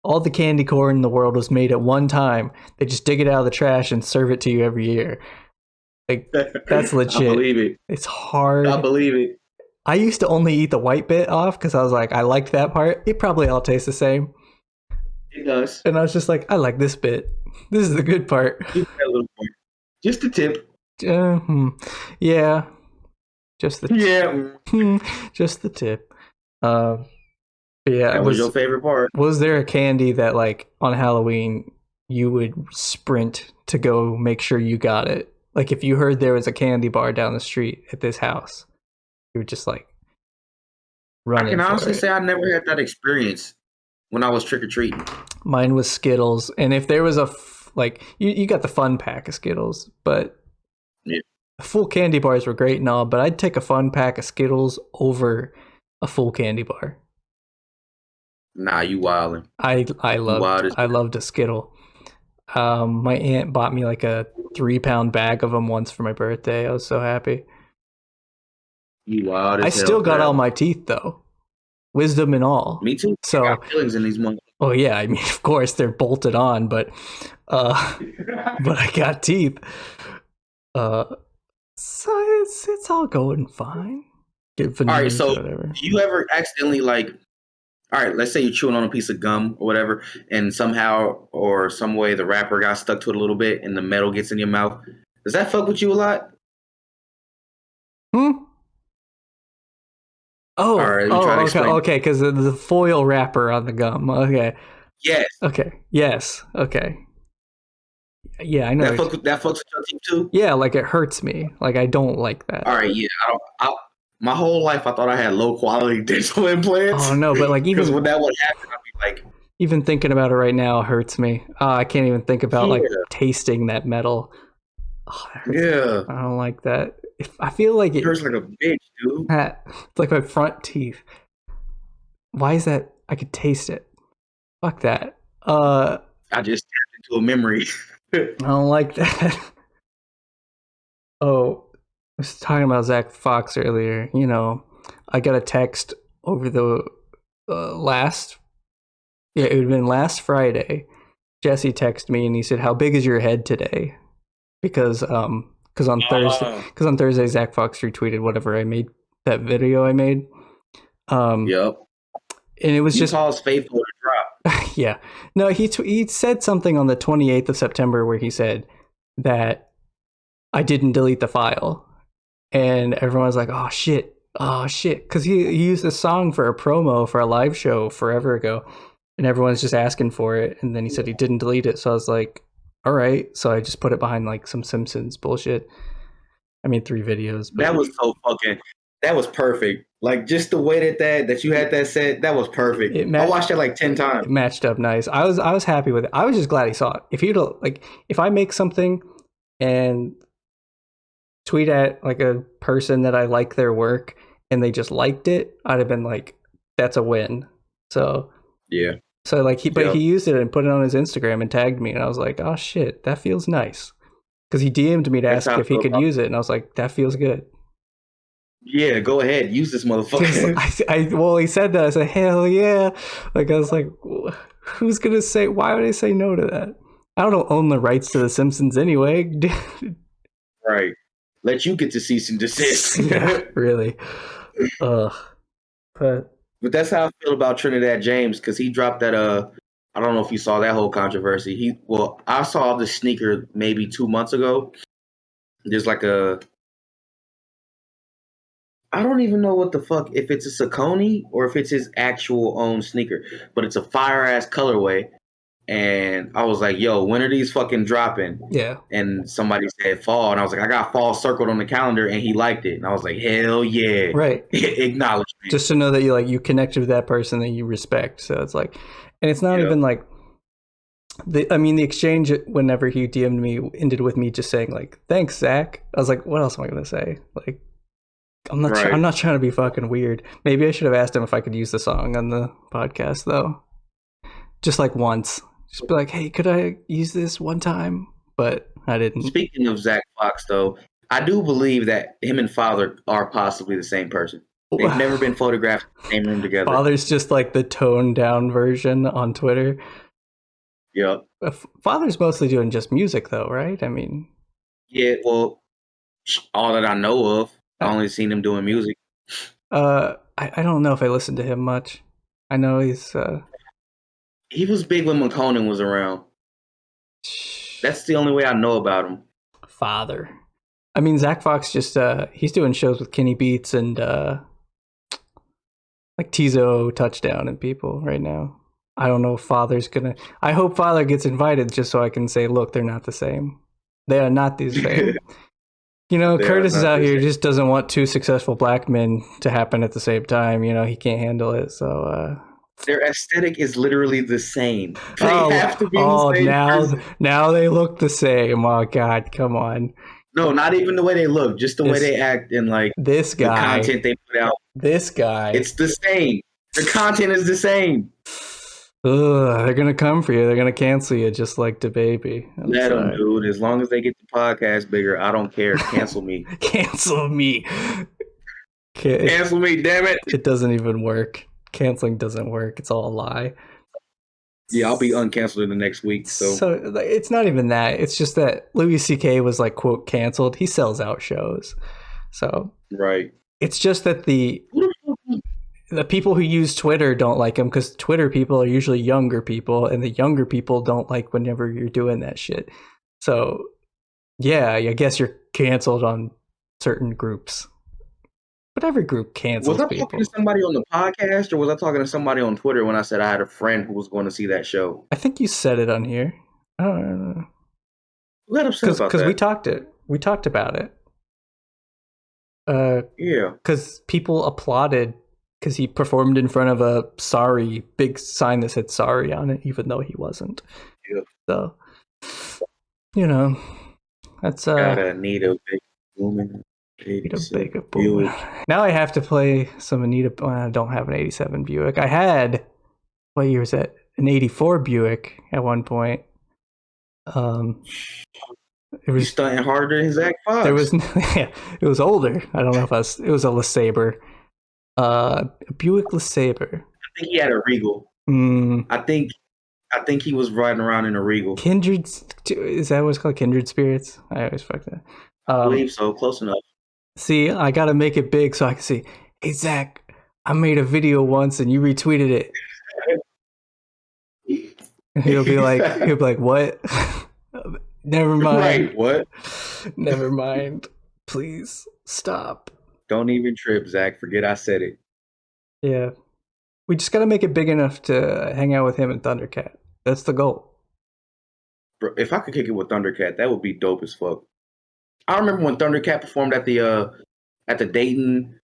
all the candy corn in the world was made at one time. They just dig it out of the trash and serve it to you every year. Like, that's legit. I believe it. It's hard. I believe it. I used to only eat the white bit off because I was like, I liked that part. It probably all tastes the same. It does. And I was just like, I like this bit. This is the good part. Just the tip. Yeah. Just the tip. Just the tip. That was your favorite part. Was there a candy that, like, on Halloween you would sprint to go make sure you got it? Like, if you heard there was a candy bar down the street at this house, you were just like running. I can honestly say I never had that experience when I was trick-or-treating. Mine was Skittles. And if there was you got the fun pack of Skittles, but full candy bars were great and all, but I'd take a fun pack of Skittles over a full candy bar. Nah, you wildin'. I loved a Skittle. My aunt bought me like a 3-pound bag of them once for my birthday. I was so happy. You wild. I still got all my teeth though, wisdom and all. Me too. So I got fillings in these months. Oh yeah, I mean, of course they're bolted on, but but I got teeth. So it's all going fine. All right, so do you ever accidentally all right, let's say you're chewing on a piece of gum or whatever, and somehow or some way the wrapper got stuck to it a little bit and the metal gets in your mouth. Does that fuck with you a lot? Oh, okay, because of the foil wrapper on the gum. Okay. Yes. Okay. Yes. Okay. Yeah, I know. That fucks with your teeth too? Yeah, like it hurts me. Like I don't like that. All right, yeah. My whole life I thought I had low quality dental implants. Oh no, but like even because when that would happen, I'd be like, Even thinking about it right now hurts me. I can't even think about like tasting that metal. Oh, Yeah. I don't like that. I feel like it hurts like a bitch, dude. It's like my front teeth. Why is that? I could taste it. Fuck that. I just tapped into a memory. I don't like that. Oh, I was talking about Zach Fox earlier. You know, I got a text over the last. Yeah, it would have been last Friday. Jesse texted me and he said, "How big is your head today?" Because on Thursday Zach Fox retweeted whatever I made, that video I made. Yep. And it was just calls faithful to drop. Yeah. No, he said something on the 28th of September where he said that I didn't delete the file. And everyone was like, oh shit. Because he used this song for a promo for a live show forever ago. And everyone's just asking for it. And then he said he didn't delete it. So I was like, all right. So I just put it behind like some Simpsons bullshit. I mean, 3 videos. But that was so fucking... That was perfect. Like, just the way that you had that set, that was perfect. I watched it like 10 times. It matched up nice. I was happy with it. I was just glad he saw it. If I make something and tweet at like a person that I like their work and they just liked it, I'd have been like, that's a win. So yeah. So like he used it and put it on his Instagram and tagged me, and I was like, oh shit, that feels nice. Because he DM'd me to ask if he could use it, and I was like, that feels good. Yeah, go ahead, use this motherfucker. Well, he said that. I said, hell yeah. Like, I was like, who's going to say, why would I say no to that? I don't own the rights to The Simpsons anyway. Right. Let you get to cease and desist. Yeah, really. But that's how I feel about Trinidad James, because he dropped that, I don't know if you saw that whole controversy. I saw the sneaker maybe 2 months ago. There's like I don't even know what the fuck, if it's a Saucony or if it's his actual own sneaker, but it's a fire ass colorway. And I was like, yo, when are these fucking dropping? Yeah. And somebody said fall. And I was like, I got fall circled on the calendar, and he liked it. And I was like, hell yeah. Right. Acknowledgement. Just to know that you connected with that person that you respect. So it's like, and it's not even like, the exchange whenever he DM'd me ended with me just saying like, thanks, Zach. I was like, what else am I going to say? Like, I'm not trying to be fucking weird. Maybe I should have asked him if I could use the song on the podcast though. Just like once. Just be like, hey, could I use this one time? But I didn't. Speaking of Zach Fox though, I do believe that him and Father are possibly the same person. They've never been photographed in the same room together. Father's just like the toned down version on Twitter. Yep. Father's mostly doing just music though, right? I mean. Yeah, well, all that I know of. I only seen him doing music. I don't know if I listened to him much. I know he's he was big when McConan was around. That's the only way I know about him. Father. I mean, Zach Fox just he's doing shows with Kenny Beats and like Tizo Touchdown and people right now. I don't know if Father's gonna. I hope Father gets invited just so I can say, look, they're not the same. They are not the same. You know, Kurtis is out here, just doesn't want 2 successful black men to happen at the same time. You know, he can't handle it. So their aesthetic is literally the same. They have to be the same. Now they look the same. Oh God, come on. No, not even the way they look, just the way they act and like this guy, the content they put out. This guy, it's the same. The content is the same. They're gonna come for you. They're gonna cancel you, just like DaBaby. Let them, dude. As long as they get the podcast bigger, I don't care. Cancel me. Cancel me. Cancel me. Damn it! It doesn't even work. Canceling doesn't work. It's all a lie. Yeah, I'll be uncanceled in the next week. So it's not even that. It's just that Louis C.K. was like quote canceled. He sells out shows. So right. It's just that the people who use Twitter don't like him because Twitter people are usually younger people, and the younger people don't like whenever you're doing that shit. So, yeah, I guess you're canceled on certain groups. But every group cancels people. Was I talking to somebody on the podcast, or was I talking to somebody on Twitter when I said I had a friend who was going to see that show? I think you said it on here. I don't know. Let upset about that. Because we talked about it. Yeah. Because people applauded because he performed in front of a sorry big sign that said sorry on it, even though he wasn't. Yep. So, you know, that's gotta need a big booming. Now I have to play some Anita. Well, I don't have an 87 Buick. I had, what year was that? An 84 Buick at one point. It was stunting harder than Zach Fox. There was, yeah, it was older. I don't know if it was a LeSabre. A Buick LeSabre. I think he had a Regal. I think he was riding around in a Regal. Kindred, is that what's called? Kindred Spirits? I always fuck that. I believe so. Close enough. See, I gotta make it big so I can see. Hey Zach, I made a video once and you retweeted it. He'll be like, what? Never mind. Right, what? Never mind. Please stop. Don't even trip, Zach. Forget I said it. Yeah. We just gotta make it big enough to hang out with him and Thundercat. That's the goal. Bro, if I could kick it with Thundercat, that would be dope as fuck. I remember when Thundercat performed at the Dayton,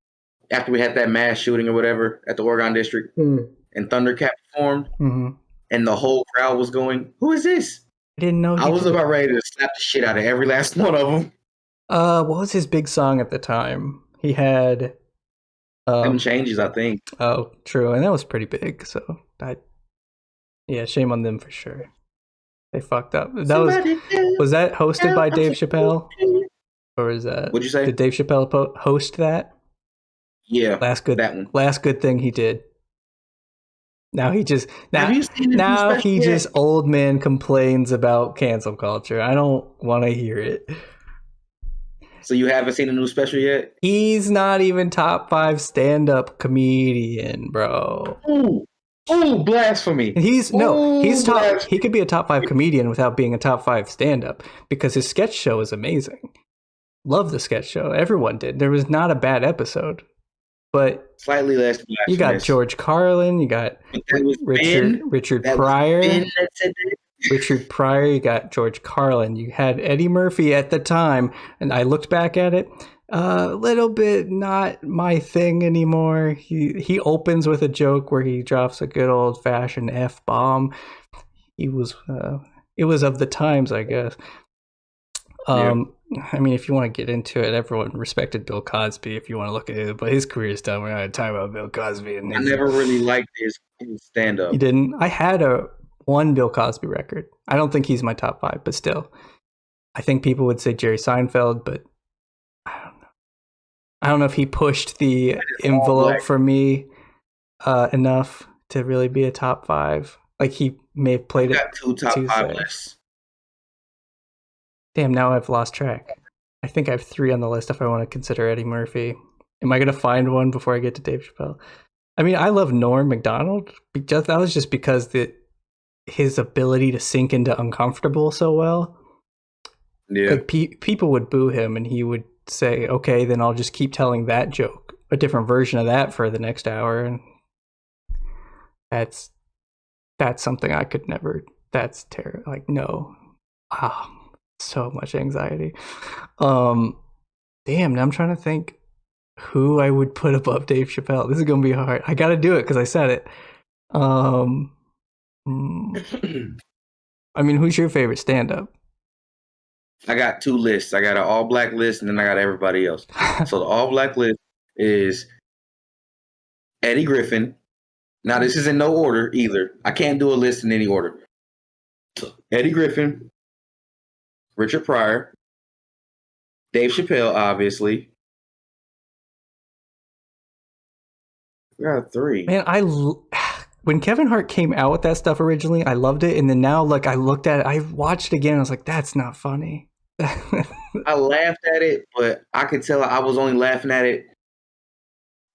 after we had that mass shooting or whatever at the Oregon District, and Thundercat performed, and the whole crowd was going, "Who is this?" I didn't know. I was about ready to slap the shit out of every last one of them. What was his big song at the time? He had Them Changes, I think. Oh, true, and that was pretty big. So yeah, shame on them for sure. They fucked up. Was that hosted by Dave Chappelle, or is that? What'd you say? Did Dave Chappelle host that? Yeah, that one. Last good thing he did. Now he just old man complains about cancel culture. I don't want to hear it. So you haven't seen the new special yet? He's not even top 5 stand-up comedian, bro. Ooh, blasphemy. He's top. He could be a top 5 comedian without being a top 5 stand-up because his sketch show is amazing. Love the sketch show. Everyone did. There was not a bad episode. But slightly less blasphemous. You got George Carlin, you got Richard Pryor. Richard Pryor, you got George Carlin. You had Eddie Murphy at the time, and I looked back at it, a little bit not my thing anymore. He opens with a joke where he drops a good old fashioned F-bomb. It was of the times, I guess. I mean, if you want to get into it, everyone respected Bill Cosby if you want to look at it, but his career is done. We're not talking about Bill Cosby. I never really liked his stand-up. You didn't? I had one Bill Cosby record. I don't think he's my top 5, but still. I think people would say Jerry Seinfeld, but I don't know. I don't know if he pushed the envelope for me enough to really be a top 5. Like, he may have played it. Got 2 top 5 lists. Damn, now I've lost track. I think I have 3 on the list if I want to consider Eddie Murphy. Am I going to find one before I get to Dave Chappelle? I mean, I love Norm Macdonald. That was just because his ability to sink into uncomfortable so well. Yeah. Like, people would boo him and he would say, okay, then I'll just keep telling that joke, a different version of that for the next hour. And that's something I could never, that's terrible. Like, no. Wow. So much anxiety. Damn, now I'm trying to think who I would put above Dave Chappelle. This is gonna be hard. I gotta do it because I said it. I mean, who's your favorite stand-up? I got 2 lists. I got an all-black list and then I got everybody else. So the all-black list is Eddie Griffin. Now this is in no order either. I can't do a list in any order. So Eddie Griffin, Richard Pryor, Dave Chappelle, obviously. We got 3. Man, when Kevin Hart came out with that stuff originally, I loved it, and then now, like, I looked at it, I watched it again, I was like, that's not funny. I laughed at it, but I could tell I was only laughing at it.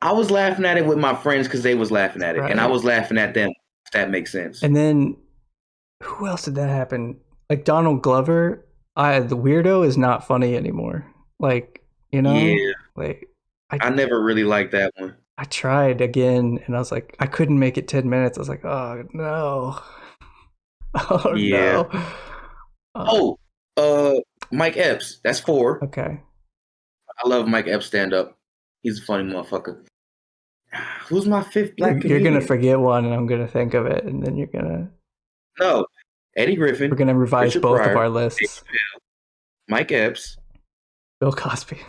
I was laughing at it with my friends because they was laughing at it, and I was laughing at them, if that makes sense. And then, who else did that happen? Like, Donald Glover. The weirdo is not funny anymore. Like, you know? Yeah. Like, I never really liked that one. I tried again, and I was like, I couldn't make it 10 minutes. I was like, oh, no. Oh, yeah. No. Mike Epps. That's 4. Okay. I love Mike Epps stand-up. He's a funny motherfucker. Who's my fifth black You're comedian? gonna forget one, and I'm gonna think of it, and then you're gonna. No, Eddie Griffin. We're gonna revise Richard both Pryor, of our Dave lists. Chappelle, Mike Epps, Bill Cosby.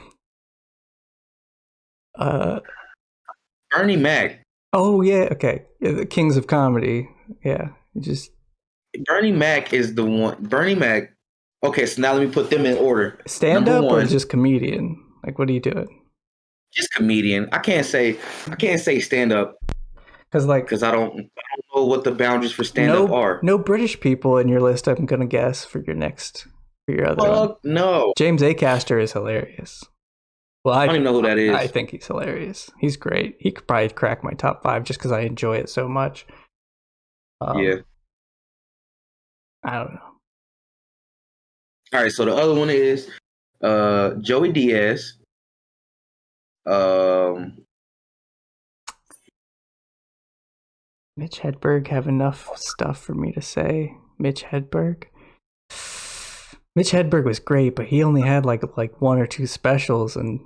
Bernie Mac. Oh yeah, okay. Yeah, the kings of comedy. Yeah, just Bernie Mac is the one. Bernie Mac. Okay, so now let me put them in order. stand Number up or one, just comedian. Like, what are you doing? just comedian. I can't say stand up Because I don't know what the boundaries for stand up are. no British people in your list. I'm gonna guess for your other one. Fuck no. James Acaster is hilarious. Well, I don't even know who that is. I think he's hilarious. He's great. He could probably crack my top 5 just because I enjoy it so much. Yeah. I don't know. All right, so the other one is Joey Diaz. Mitch Hedberg have enough stuff for me to say. Mitch Hedberg was great, but he only had like 1 or 2 specials and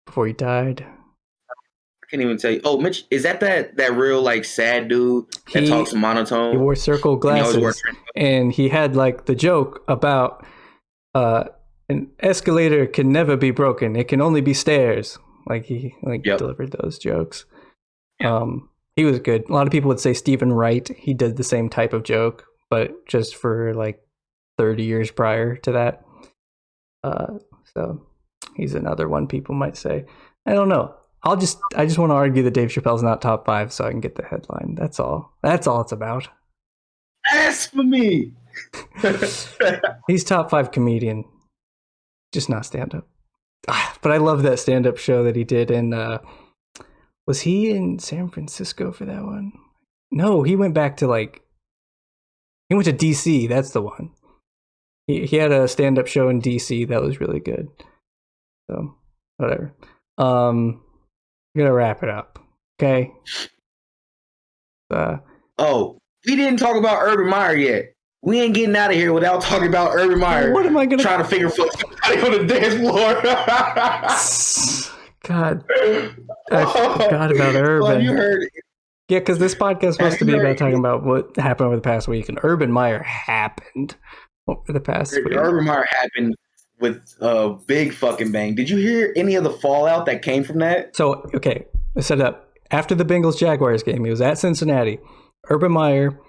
before he died. I can't even tell you. Oh, Mitch, is that real like sad dude that talks monotone? He wore circle glasses, and he had like the joke about an escalator can never be broken; it can only be stairs. Like he delivered those jokes. Yep. He was good. A lot of people would say Stephen Wright. He did the same type of joke, but just for like 30 years prior to that. So he's another one people might say. I don't know. I just want to argue that Dave Chappelle's not top 5 so I can get the headline. That's all. That's all it's about. As for me. He's top 5 comedian. Just not stand-up. But I love that stand-up show that he did in... was he in San Francisco for that one? No, he went back to he went to DC. That's the one. He had a stand-up show in DC that was really good. So, whatever. I'm gonna wrap it up. Okay. We didn't talk about Urban Meyer yet. We ain't getting out of here without talking about Urban Meyer. What am I gonna trying to figure somebody on the dance floor? God, I forgot about Urban. Well, you heard. Yeah, because this podcast is supposed to be about talking about what happened over the past week, and Urban Meyer happened over the past week. Urban Meyer happened with a big fucking bang. Did you hear any of the fallout that came from that? So, okay, I set it up. After the Bengals-Jaguars game, he was at Cincinnati. Urban Meyer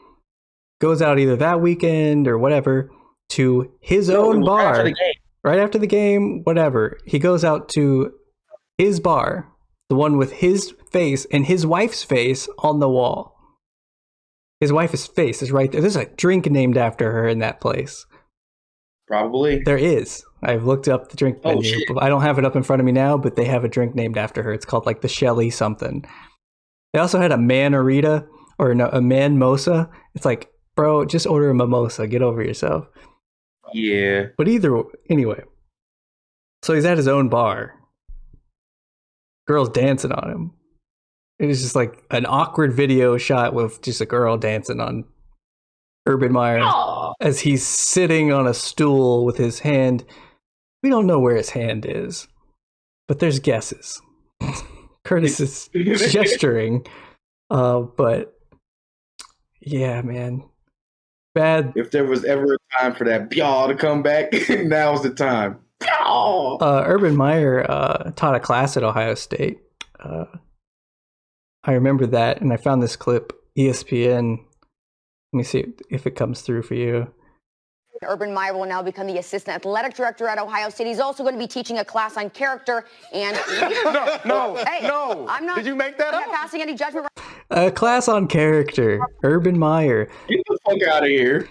goes out either that weekend or whatever to his own bar. Right after the game, whatever. He goes out to his bar, the one with his face and his wife's face on the wall. His wife's face is right there. There's a drink named after her in that place. Probably. There is. I've looked up the drink menu. Shit. I don't have it up in front of me now, but they have a drink named after her. It's called like the Shelly something. They also had a Manarita or no, a Man-mosa. It's like, bro, just order a mimosa. Get over yourself. Yeah. But anyway. So he's at his own bar. Girls dancing on him. It was just like an awkward video shot with just a girl dancing on Urban Meyer as he's sitting on a stool with his hand. We don't know where his hand is, but there's guesses. Kurtis is gesturing, but yeah, man, bad. If there was ever a time for that y'all to come back, now's the time. Urban Meyer taught a class at Ohio State. I remember that, and I found this clip. ESPN. Let me see if it comes through for you. Urban Meyer will now become the assistant athletic director at Ohio State. He's also going to be teaching a class on character and... No, hey, no. I'm not... Did you make that I'm up? not passing any judgment. A class on character. Urban Meyer. Get the fuck out of here.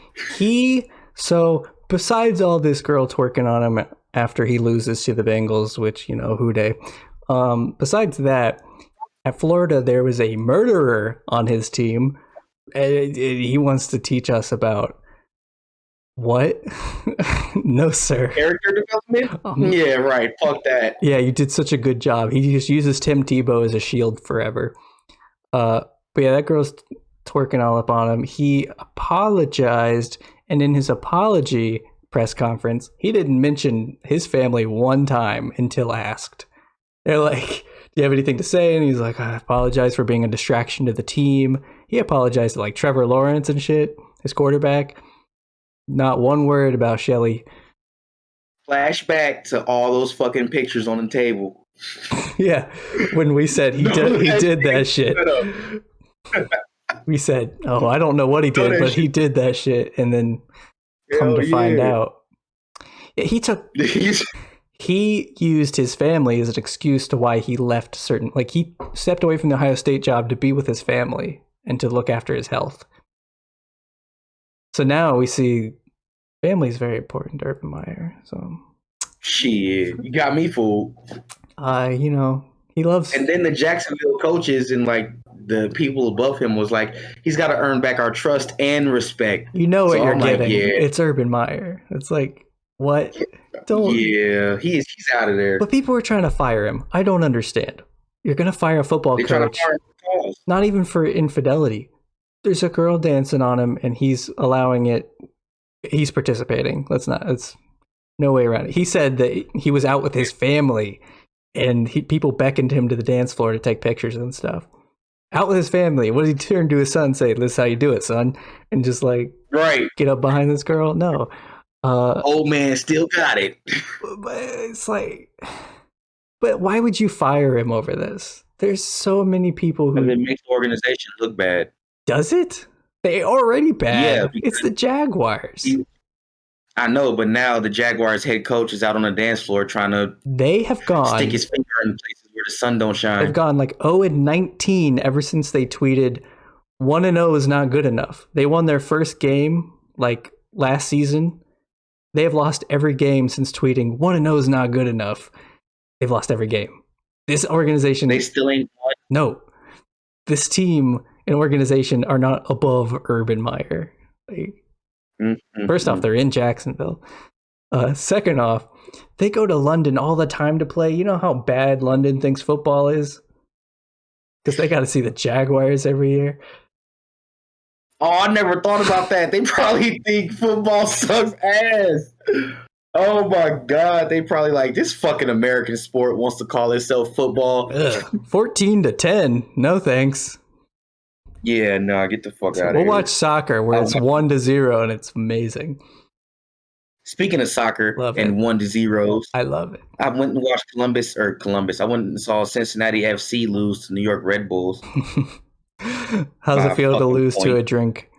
So besides all this girl twerking on him after he loses to the Bengals, which, who dey. Besides that, at Florida, there was a murderer on his team. He wants to teach us about what? No, sir. Character development? Yeah, right. Fuck that. Yeah, you did such a good job. He just uses Tim Tebow as a shield forever. But yeah, that girl's twerking all up on him. He apologized, and in his apology press conference, he didn't mention his family one time until asked. They're like, you have anything to say? And he's like, I apologize for being a distraction to the team. He apologized to like Trevor Lawrence and shit, his quarterback. Not one word about Shelly. Flashback to all those fucking pictures on the table. Yeah, when we said he did that shit. We said, oh, I don't know what he did, but he did that shit. And then come to find out. Yeah, he used his family as an excuse to why he left certain, like he stepped away from the Ohio State job to be with his family and to look after his health. So now we see family is very important to Urban Meyer. So shit, you got me fooled. You know, he loves. And then the Jacksonville coaches and like the people above him was like, he's got to earn back our trust and respect. You know what you're getting? It's Urban Meyer. It's like, what? Don't. Yeah, he's out of there. But people were trying to fire him. I don't understand. You're gonna fire a football coach, not even for infidelity. There's a girl dancing on him, and he's allowing it. He's participating. It's no way around it. He said that he was out with his family, and people beckoned him to the dance floor to take pictures and stuff. Out with his family. What did he turn to his son and say? This is how you do it, son. And just like, get up behind this girl? No. Old man still got it. But it's like, but why would you fire him over this? There's so many people who. It makes the organization look bad. Does it? They already bad. Yeah, it's the Jaguars. I know, but now the Jaguars head coach is out on the dance floor trying to. They have gone. Stick his finger in places where the sun don't shine. They've gone like 0-19 ever since they tweeted 1-0 is not good enough. They won their first game like last season. They have lost every game since tweeting 1-0 is not good enough. They've lost every game. This organization. They still ain't won. No. This team and organization are not above Urban Meyer. First off, they're in Jacksonville. Second off, they go to London all the time to play. You know how bad London thinks football is? Because they got to see the Jaguars every year. Oh, I never thought about that. They probably think football sucks ass. Oh my God. They probably like, this fucking American sport wants to call itself football. 14-10. No thanks. Yeah, no, get the fuck out of here. We'll watch soccer where it's 1-0 and it's amazing. Speaking of soccer and 1-0s, I love it. I went and watched Columbus. I went and saw Cincinnati FC lose to New York Red Bulls. How's it feel to lose to a drink?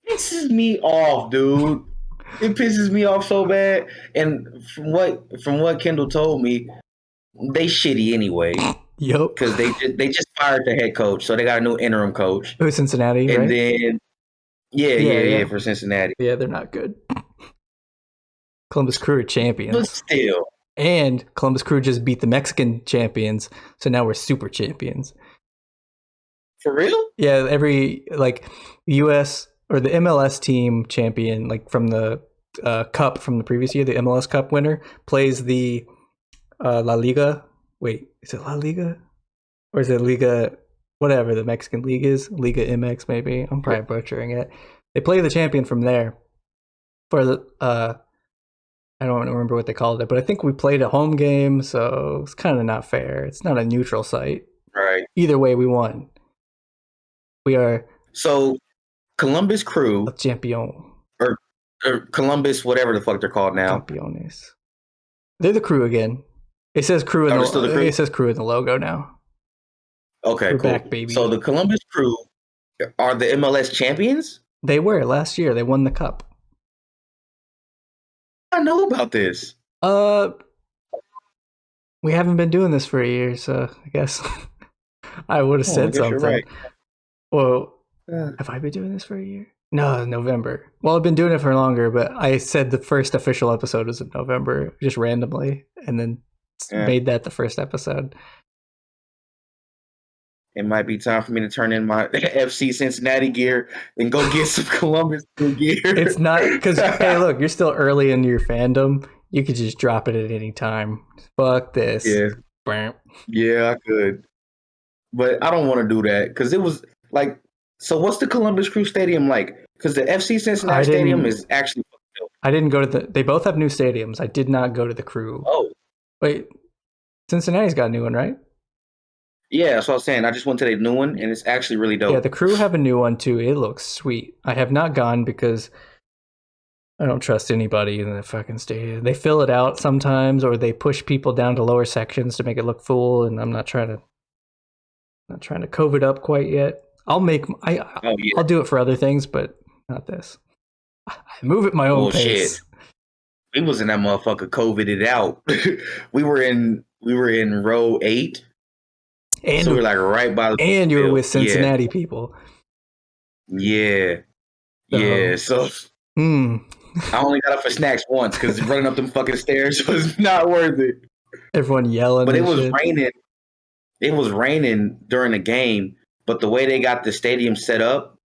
Pisses me off, dude. It pisses me off so bad. And from what Kendall told me, they shitty anyway. Yep. Because they just fired the head coach, so they got a new interim coach. Who's Cincinnati? And right? then yeah, for Cincinnati. Yeah, they're not good. Columbus Crew are champions. But still. And Columbus Crew just beat the Mexican champions, so now we're super champions. For real? Yeah, every like US or the MLS team champion, like from the cup from the previous year, the MLS Cup winner plays the La Liga. Wait, is it La Liga? Or is it Liga, whatever the Mexican league is? Liga MX, maybe. I'm probably butchering it. They play the champion from there. For the, I don't remember what they called it, but I think we played a home game, so it's kind of not fair. It's not a neutral site. Right. Either way, we won. We are... So, Columbus Crew... Champion. Or Columbus, whatever the fuck they're called now. Championes. They're the Crew again. It says Crew in the Crew? It says Crew in the logo now. Okay, We're cool. back, baby. So the Columbus Crew are the MLS champions? They were last year. They won the cup. I know about this. We haven't been doing this for a year, so I guess I would have said something. Right. Well, have I been doing this for a year? No, November. Well, I've been doing it for longer, but I said the first official episode was in November, just randomly, and then made that the first episode. It might be time for me to turn in my FC Cincinnati gear and go get some Columbus gear. It's not because, hey, look, you're still early in your fandom. You could just drop it at any time. Fuck this. Yeah. Yeah, I could. But I don't want to do that because it was like, so what's the Columbus Crew Stadium like? Because the FC Cincinnati Stadium is actually. I didn't go to they both have new stadiums. I did not go to the Crew. Oh. Wait. Cincinnati's got a new one, right? Yeah, that's what I was saying. I just went to the new one, and it's actually really dope. Yeah, the Crew have a new one too. It looks sweet. I have not gone because I don't trust anybody in the fucking stadium. They fill it out sometimes, or they push people down to lower sections to make it look full. And I'm not trying to COVID up quite yet. I'll do it for other things, but not this. I move at my own pace. Shit. We was in that motherfucker COVIDed out. we were in row 8. And so we were like right by the and you were with Cincinnati people. Yeah. Yeah. So I only got up for snacks once because running up them fucking stairs was not worth it. Everyone yelling. But it was raining. It was raining during the game, but the way they got the stadium set up,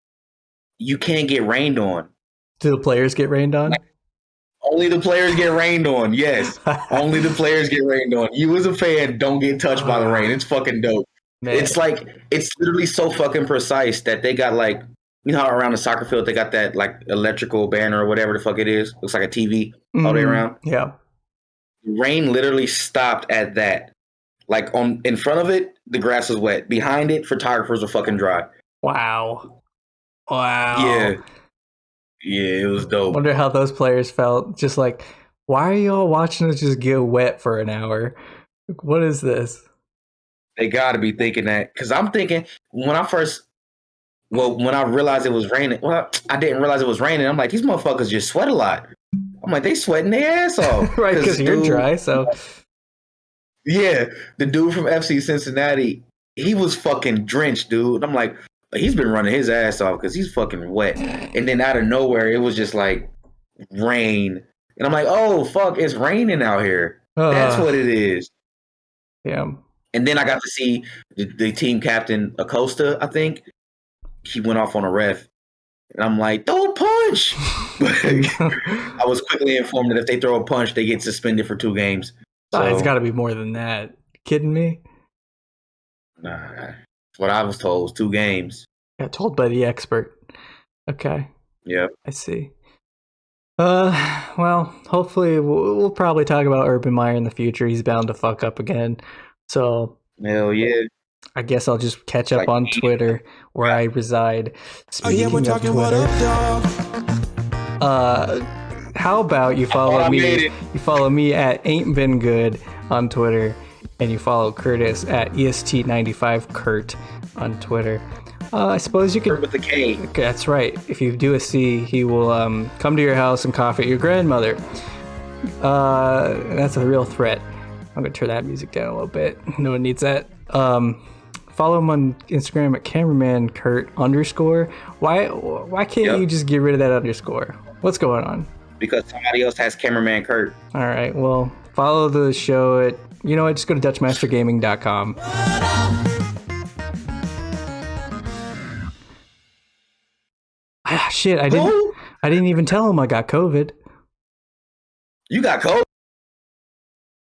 you can't get rained on. Do the players get rained on? Only the players get rained on. Yes. Only the players get rained on. You as a fan don't get touched by the rain. It's fucking dope. Man. It's literally so fucking precise that they got like, you know how around the soccer field they got that like electrical banner or whatever the fuck it is. Looks like a TV all day around. Yeah. The rain literally stopped at that. Like in front of it, the grass was wet. Behind it, photographers were fucking dry. Wow. Yeah. Yeah, it was dope. Wonder how those players felt. Just like, why are y'all watching us just get wet for an hour? Like, what is this? They got to be thinking that. Because I'm thinking, when I realized it was raining, I didn't realize it was raining. I'm like, these motherfuckers just sweat a lot. I'm like, they sweating their ass off. Right, because you're dry, so. Yeah, the dude from FC Cincinnati, he was fucking drenched, dude. I'm like, he's been running his ass off because he's fucking wet. And then out of nowhere, it was just like rain. And I'm like, oh, fuck, it's raining out here. That's what it is. Yeah. And then I got to see the team captain, Acosta, I think. He went off on a ref. And I'm like, throw a punch. I was quickly informed that if they throw a punch, they get suspended for 2 games. So, it's got to be more than that. Kidding me? Nah. What I was told was 2 games. Got told by the expert. Okay. Yep. I see. Well, hopefully we'll probably talk about Urban Meyer in the future. He's bound to fuck up again. So hell yeah. I guess I'll just catch up on Twitter where I reside. Speaking we're talking of Twitter, how about you follow me? You follow me at Ain't Been Good on Twitter, and you follow Kurtis at EST95Kurt on Twitter. I suppose you could. With the K. That's right. If you do a C, he will come to your house and cough at your grandmother. That's a real threat. I'm gonna turn that music down a little bit. No one needs that. Follow him on Instagram at cameraman_Kurt_. Why can't you just get rid of that underscore? What's going on? Because somebody else has cameraman Kurt. All right. Well, follow the show at, just go to DutchMasterGaming.com. Shit, I didn't even tell him I got COVID. You got COVID?